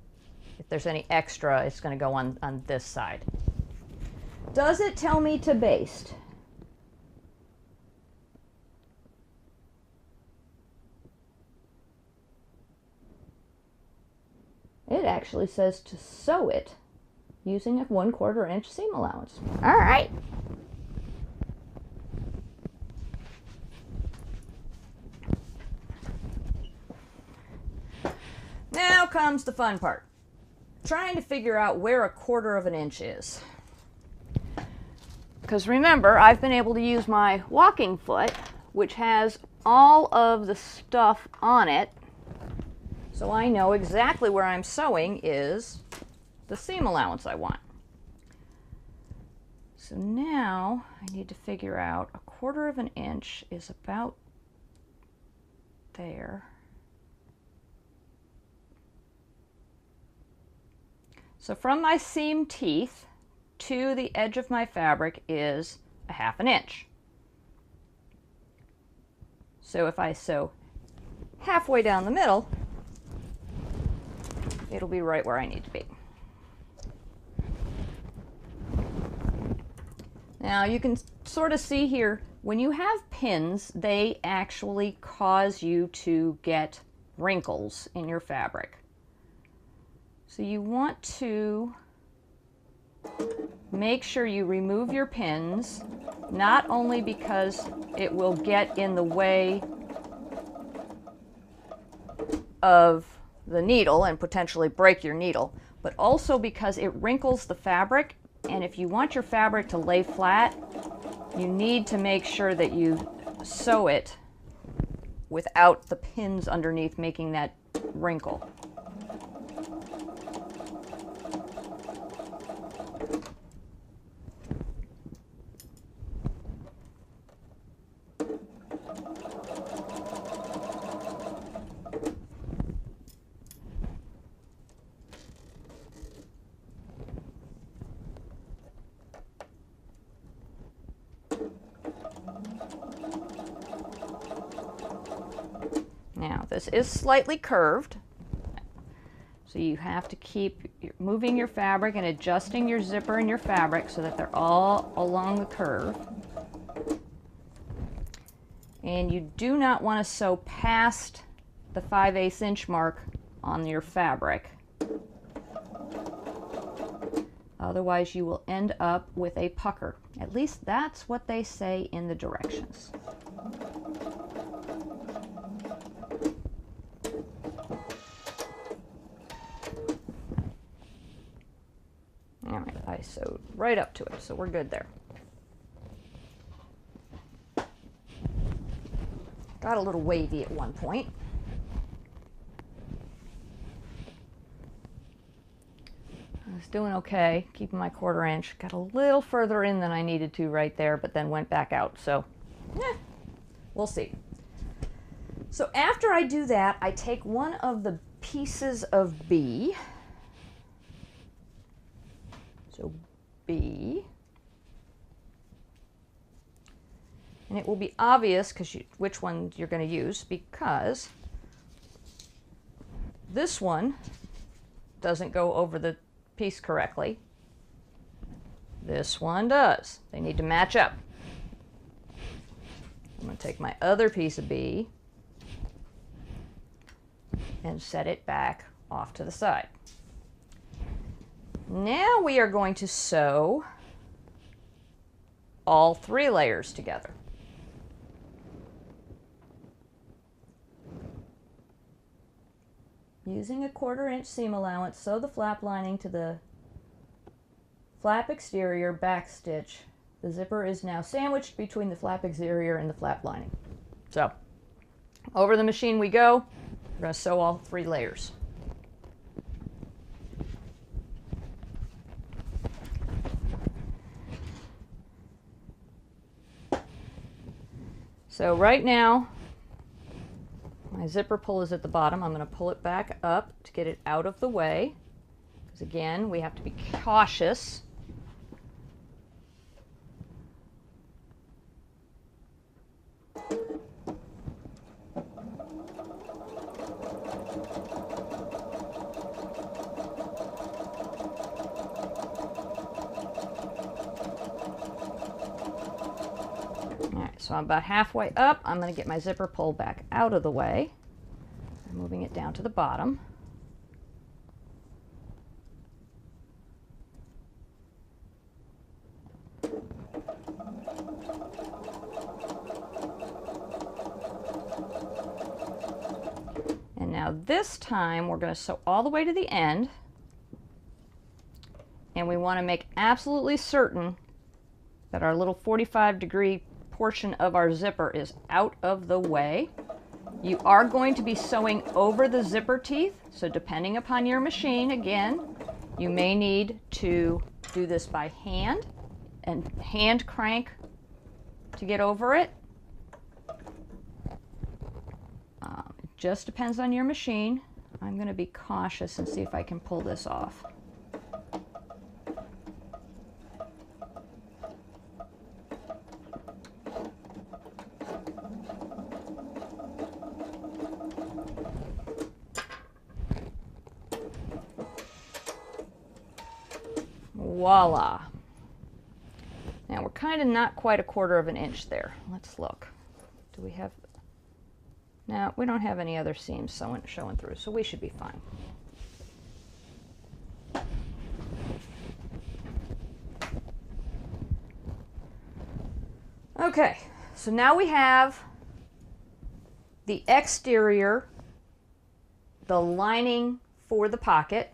If there's any extra, it's going to go on this side. Does it tell me to baste? It actually says to sew it using a 1/4 inch seam allowance. All right. Now comes the fun part. Trying to figure out where 1/4 inch is. Because remember, I've been able to use my walking foot, which has all of the stuff on it, so I know exactly where I'm sewing is the seam allowance I want. So now I need to figure out 1/4 inch is about there. So from my seam teeth to the edge of my fabric is 1/2 inch. So if I sew halfway down the middle, it'll be right where I need to be. Now you can sort of see here, when you have pins, they actually cause you to get wrinkles in your fabric. So you want to make sure you remove your pins, not only because it will get in the way of the needle and potentially break your needle, but also because it wrinkles the fabric, and if you want your fabric to lay flat, you need to make sure that you sew it without the pins underneath making that wrinkle. this is slightly curved, so you have to keep moving your fabric and adjusting your zipper and your fabric so that they're all along the curve. And you do not want to sew past the 5/8 inch mark on your fabric. Otherwise you will end up with a pucker. At least that's what they say in the directions. All right, I sewed right up to it, so we're good there. Got a little wavy at one point. I was doing okay, keeping my 1/4 inch. Got a little further in than I needed to right there, but then went back out, so we'll see. So after I do that, I take one of the pieces of B. So B. And it will be obvious which one you're going to use, because this one doesn't go over the piece correctly. This one does. They need to match up. I'm going to take my other piece of B and set it back off to the side. Now we are going to sew all 3 layers together. Using a 1/4 inch seam allowance, sew the flap lining to the flap exterior back stitch. The zipper is now sandwiched between the flap exterior and the flap lining. So, over the machine we go. We're going to sew all 3 layers. So right now, my zipper pull is at the bottom. I'm going to pull it back up to get it out of the way. Because again, we have to be cautious. So I'm about halfway up. I'm going to get my zipper pulled back out of the way. I'm moving it down to the bottom. And now this time we're going to sew all the way to the end. And we want to make absolutely certain that our little 45-degree portion of our zipper is out of the way. You are going to be sewing over the zipper teeth, so depending upon your machine, again, you may need to do this by hand and hand crank to get over it. It just depends on your machine. I'm going to be cautious and see if I can pull this off. Voila. Now we're kind of not quite a 1/4 inch there. Let's look. Do we have... No, we don't have any other seams showing through, so we should be fine. Okay, so now we have the exterior, the lining for the pocket,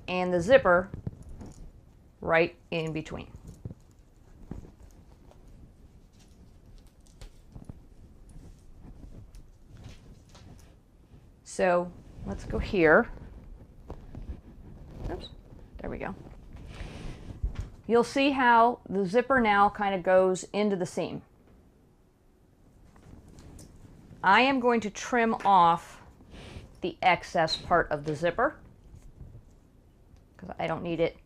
and the zipper right in between. So let's go here. Oops, there we go. You'll see how the zipper now kind of goes into the seam. I am going to trim off the excess part of the zipper because I don't need it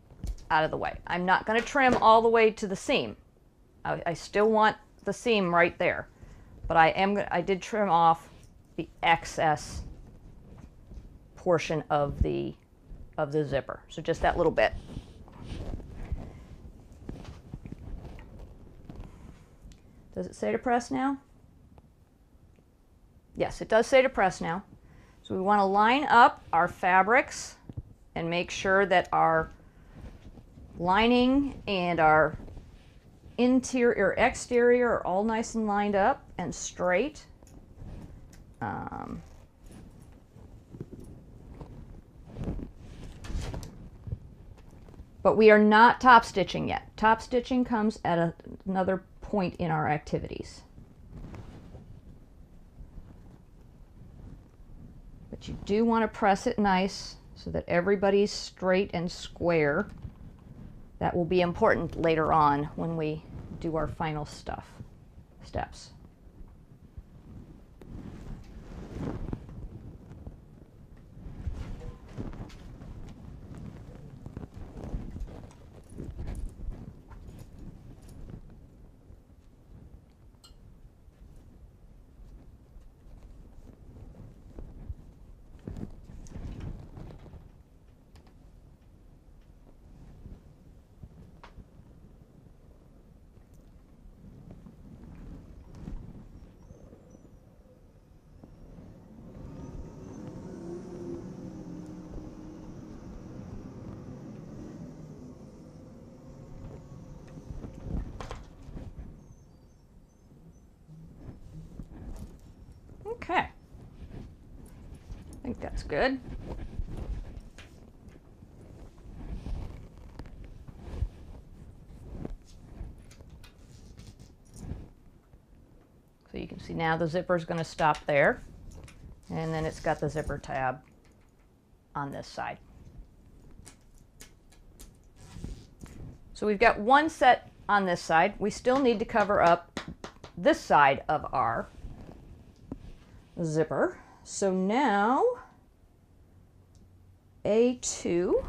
out of the way. I'm not going to trim all the way to the seam. I still want the seam right there, but I did trim off the excess portion of the zipper. So just that little bit. Does it say to press now? Yes, it does say to press now. So we want to line up our fabrics and make sure that our lining and our interior or exterior are all nice and lined up and straight. But we are not top stitching yet. Top stitching comes at another point in our activities. But you do want to press it nice so that everybody's straight and square. That will be important later on when we do our final steps. Okay, I think that's good. So you can see now the zipper is going to stop there, and then it's got the zipper tab on this side. So we've got one set on this side. We still need to cover up this side of our zipper. So now A2,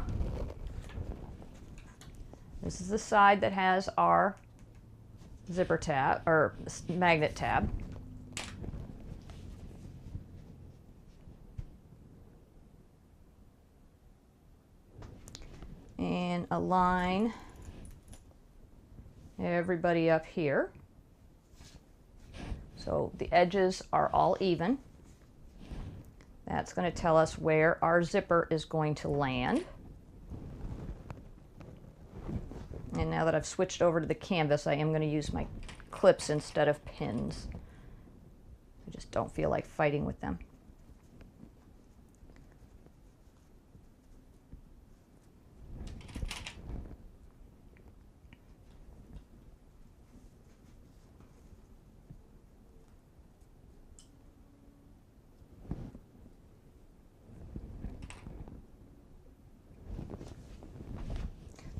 this is the side that has our zipper tab or magnet tab. And align everybody up here. So the edges are all even. That's going to tell us where our zipper is going to land. And now that I've switched over to the canvas, I am going to use my clips instead of pins. I just don't feel like fighting with them.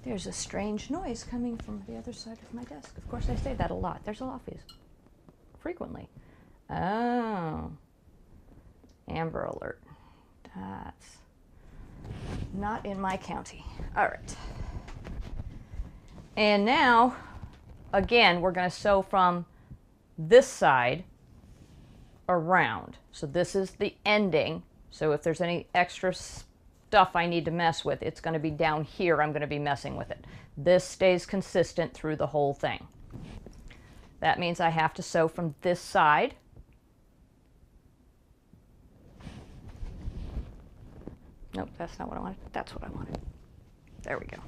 There's a strange noise coming from the other side of my desk. Of course, I say that a lot. There's a lot of these. Frequently. Oh. Amber alert. That's not in my county. All right. And now, again, we're going to sew from this side around. So this is the ending. So if there's any extra stuff I need to mess with, it's going to be down here. I'm going to be messing with it. This stays consistent through the whole thing. That means I have to sew from this side. Nope, that's not what I wanted. That's what I wanted. There we go.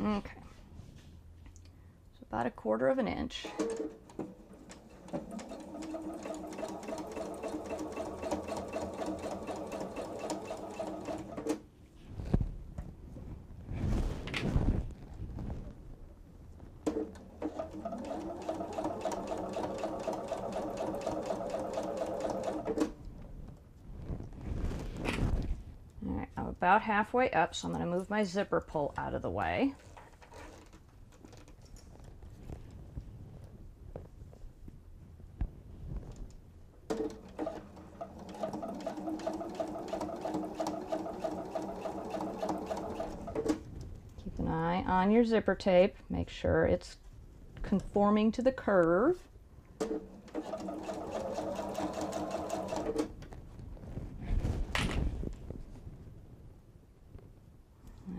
Okay, so about 1/4 of an inch. All right, I'm about halfway up, so I'm going to move my zipper pull out of the way. on your zipper tape. Make sure it's conforming to the curve. And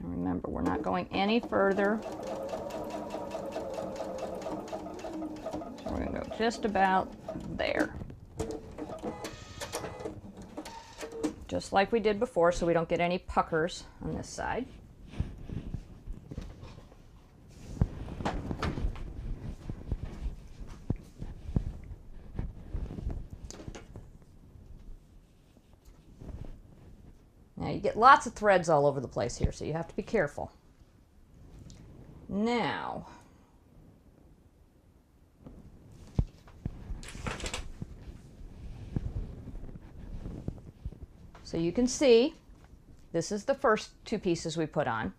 remember, we're not going any further. So we're going to go just about there. Just like we did before, so we don't get any puckers on this side. Now you get lots of threads all over the place here, so you have to be careful. Now, so you can see, this is the first two pieces we put on.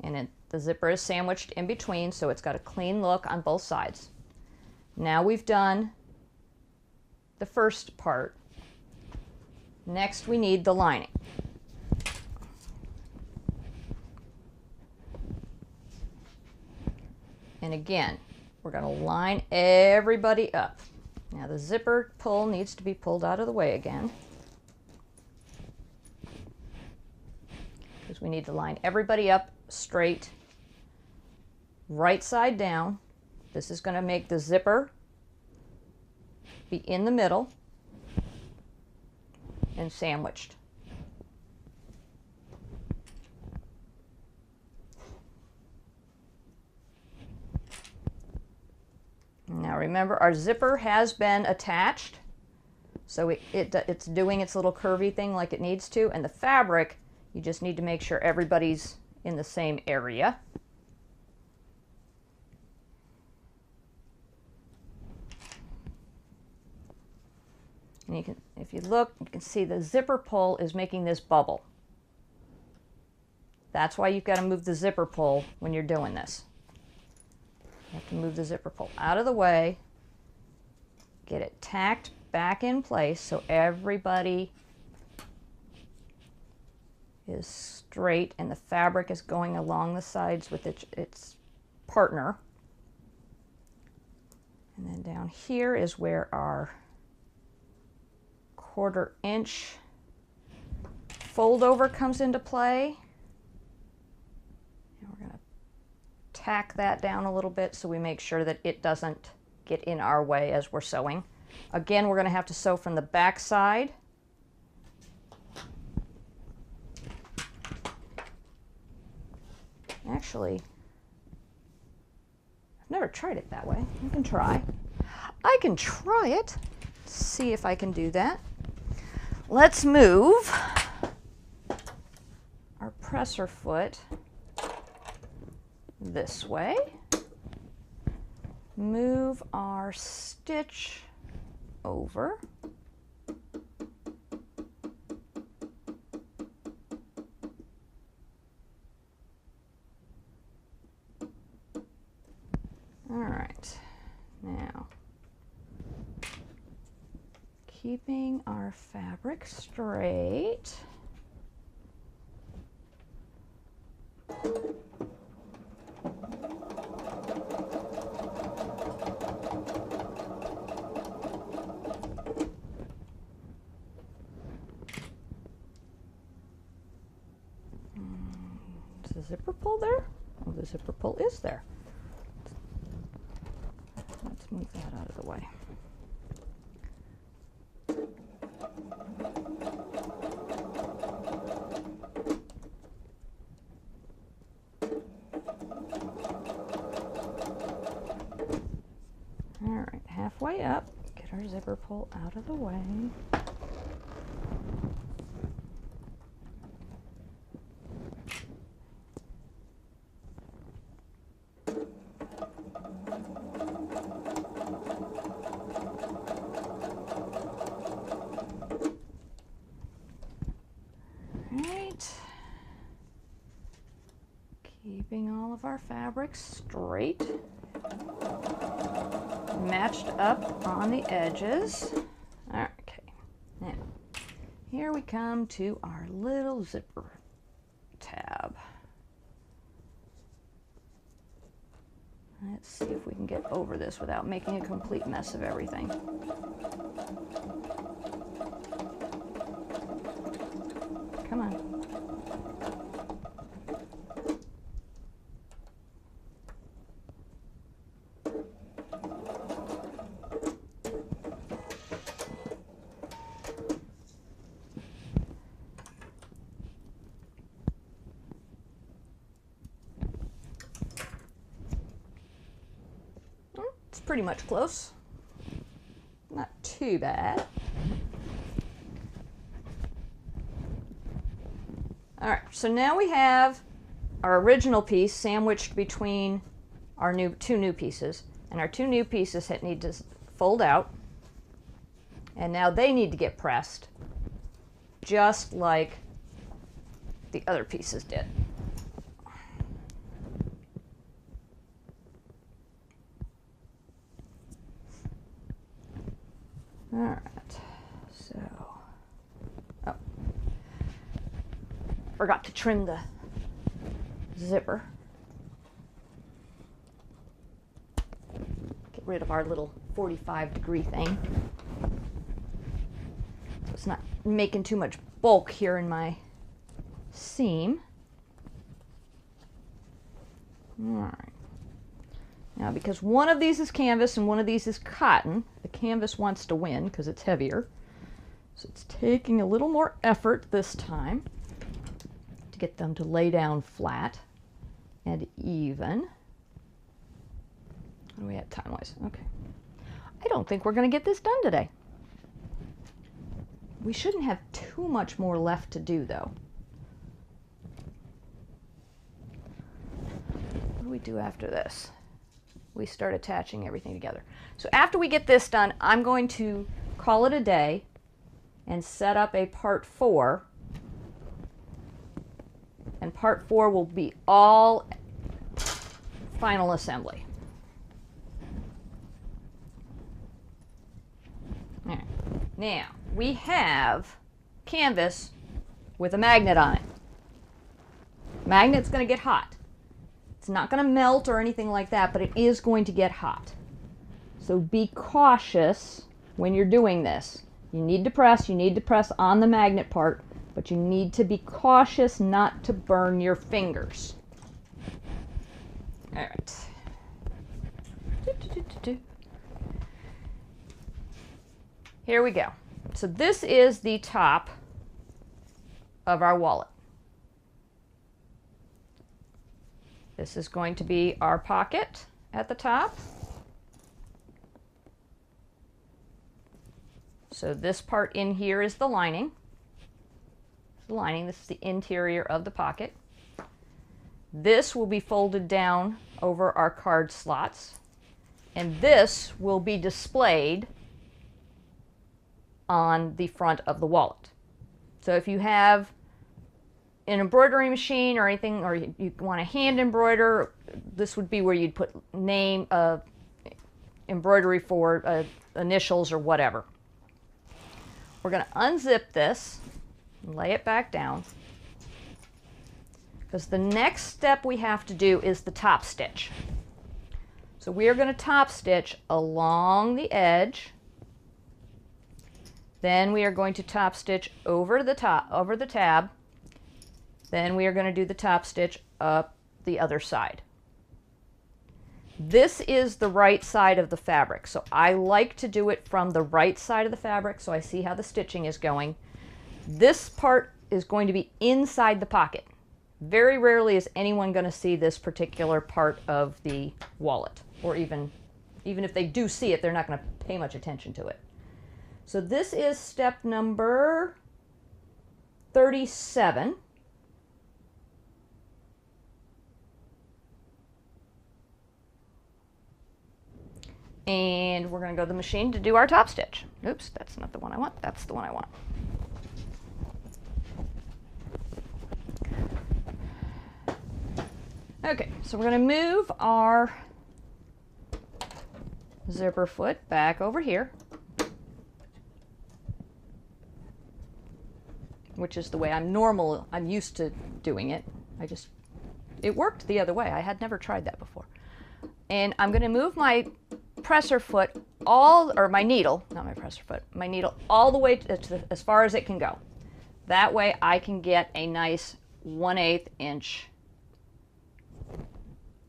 And the zipper is sandwiched in between, so it's got a clean look on both sides. Now we've done the first part. Next we need the lining. And again, we're going to line everybody up. Now the zipper pull needs to be pulled out of the way again, because we need to line everybody up straight, right side down. This is going to make the zipper be in the middle and sandwiched. Now remember, our zipper has been attached, so it's doing its little curvy thing like it needs to, and the fabric, you just need to make sure everybody's in the same area. And you can, if you look, you can see the zipper pull is making this bubble. That's why you've got to move the zipper pull when you're doing this. You have to move the zipper pull out of the way, get it tacked back in place so everybody is straight and the fabric is going along the sides with its partner. And then down here is where our 1/4 inch fold over comes into play. And we're going to tack that down a little bit so we make sure that it doesn't get in our way as we're sewing. Again, we're going to have to sew from the back side. Actually, I've never tried it that way. You can try. I can try it. See if I can do that. Let's move our presser foot this way. Move our stitch over. All right, now keeping our fabric straight. Is the zipper pull there? Oh, the zipper pull is there. Let's move that out of the way. All right, halfway up, get our zipper pull out of the way. Keeping all of our fabric straight, matched up on the edges. Okay, now here we come to our little zipper tab. Let's see if we can get over this without making a complete mess of everything. Come on. It's pretty much close. Not too bad. All right, so now we have our original piece sandwiched between our two new pieces, and our two new pieces need to fold out, and now they need to get pressed just like the other pieces did. All right, so, oh, forgot to trim the zipper. Get rid of our little 45-degree thing. So it's not making too much bulk here in my seam. All right. Now, because one of these is canvas and one of these is cotton, the canvas wants to win because it's heavier. So it's taking a little more effort this time to get them to lay down flat and even. What do we have time-wise? Okay. I don't think we're going to get this done today. We shouldn't have too much more left to do, though. What do we do after this? We start attaching everything together. So after we get this done, I'm going to call it a day and set up a part 4. And part 4 will be all final assembly. All right. Now, we have canvas with a magnet on it. Magnet's going to get hot. It's not going to melt or anything like that, but it is going to get hot. So be cautious when you're doing this. You need to press on the magnet part, but you need to be cautious not to burn your fingers. All right. Here we go. So this is the top of our wallet. This is going to be our pocket at the top. So this part in here is the lining. This is the interior of the pocket. This will be folded down over our card slots, and this will be displayed on the front of the wallet. So if you have an embroidery machine or anything, or you want to hand embroider, this would be where you'd put name, embroidery for initials or whatever. We're going to unzip this and lay it back down, because the next step we have to do is the top stitch. So we are going to top stitch along the edge. Then we are going to top stitch over the tab. Then we are going to do the top stitch up the other side. This is the right side of the fabric, so I like to do it from the right side of the fabric so I see how the stitching is going. This part is going to be inside the pocket. Very rarely is anyone going to see this particular part of the wallet, or even if they do see it, they're not going to pay much attention to it. So this is step number 37. And we're going to go to the machine to do our top stitch. Oops, that's not the one I want. That's the one I want. Okay, so we're going to move our zipper foot back over here, which is the way I'm used to doing it. It worked the other way. I had never tried that before. And I'm going to move my presser foot or my needle, not my presser foot, my needle all the way as far as it can go. That way I can get a nice 1/8 inch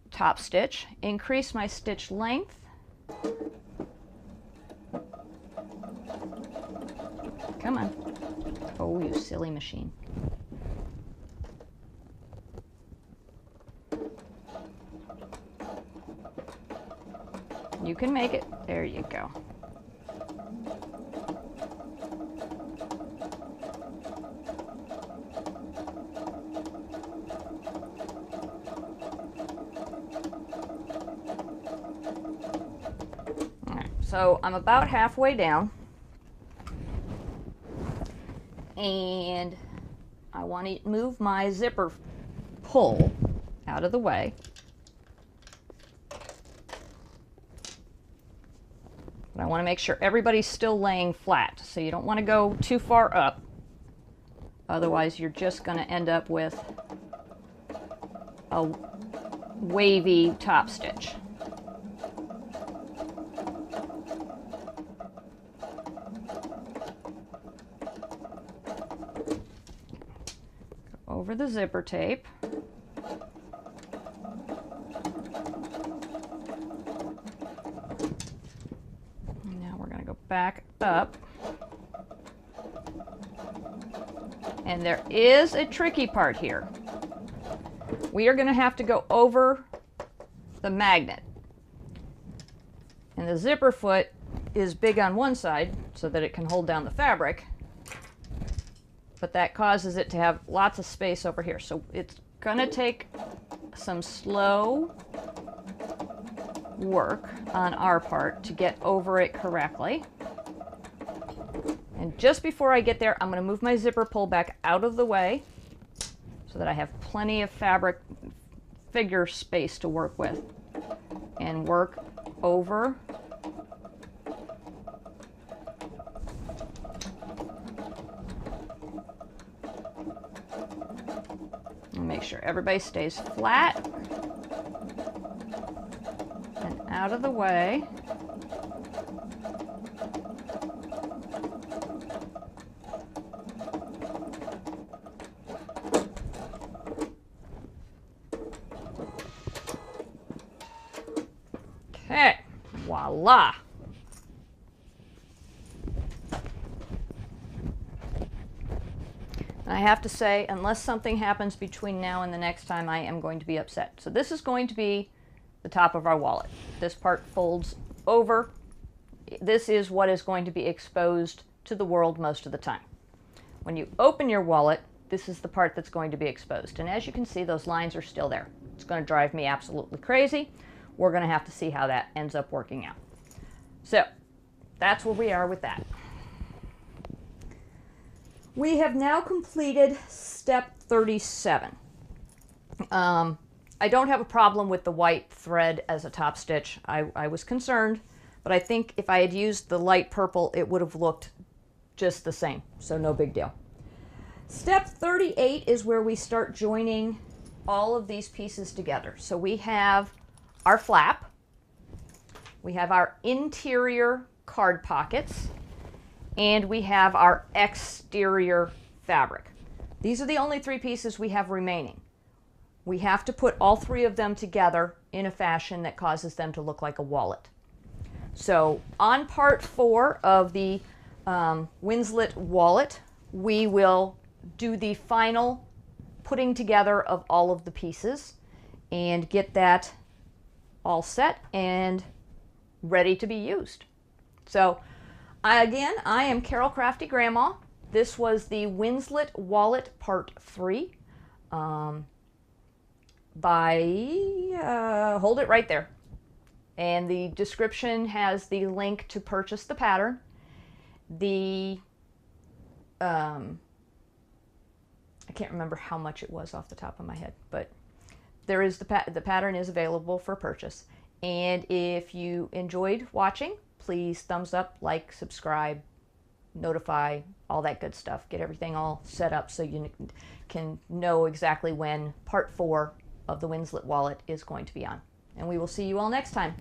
top stitch. Increase my stitch length. Come on. Oh, you silly machine. You can make it. There you go. All right, so I'm about halfway down. And I want to move my zipper pull out of the way. But I want to make sure everybody's still laying flat, so you don't want to go too far up. Otherwise, you're just going to end up with a wavy top stitch. Over the zipper tape. Now we're going to go back up. And there is a tricky part here. We are going to have to go over the magnet. And the zipper foot is big on one side so that it can hold down the fabric. But that causes it to have lots of space over here. So it's going to take some slow work on our part to get over it correctly. And just before I get there, I'm going to move my zipper pull back out of the way so that I have plenty of fabric figure space to work with and work over and make sure everybody stays flat and out of the way. Okay, voila. I have to say, unless something happens between now and the next time, I am going to be upset. So this is going to be the top of our wallet. This part folds over. This is what is going to be exposed to the world most of the time. When you open your wallet, this is the part that's going to be exposed. And as you can see, those lines are still there. It's going to drive me absolutely crazy. We're going to have to see how that ends up working out. So that's where we are with that. We have now completed step 37. I don't have a problem with the white thread as a top stitch. I was concerned, but I think if I had used the light purple, it would have looked just the same, so no big deal. Step 38 is where we start joining all of these pieces together. So we have our flap, we have our interior card pockets, and we have our exterior fabric. These are the only three pieces we have remaining. We have to put all three of them together in a fashion that causes them to look like a wallet. So on part 4 of the Winslet wallet, we will do the final putting together of all of the pieces and get that all set and ready to be used. So again, I am Carol Crafty Grandma. This was the Winslet wallet part 3 hold it right there. And the description has the link to purchase the pattern. The I can't remember how much it was off the top of my head, but there is the pattern is available for purchase. And if you enjoyed watching, please thumbs up, like, subscribe, notify, all that good stuff. Get everything all set up so you can know exactly when part 4 of the Winslet wallet is going to be on. And we will see you all next time.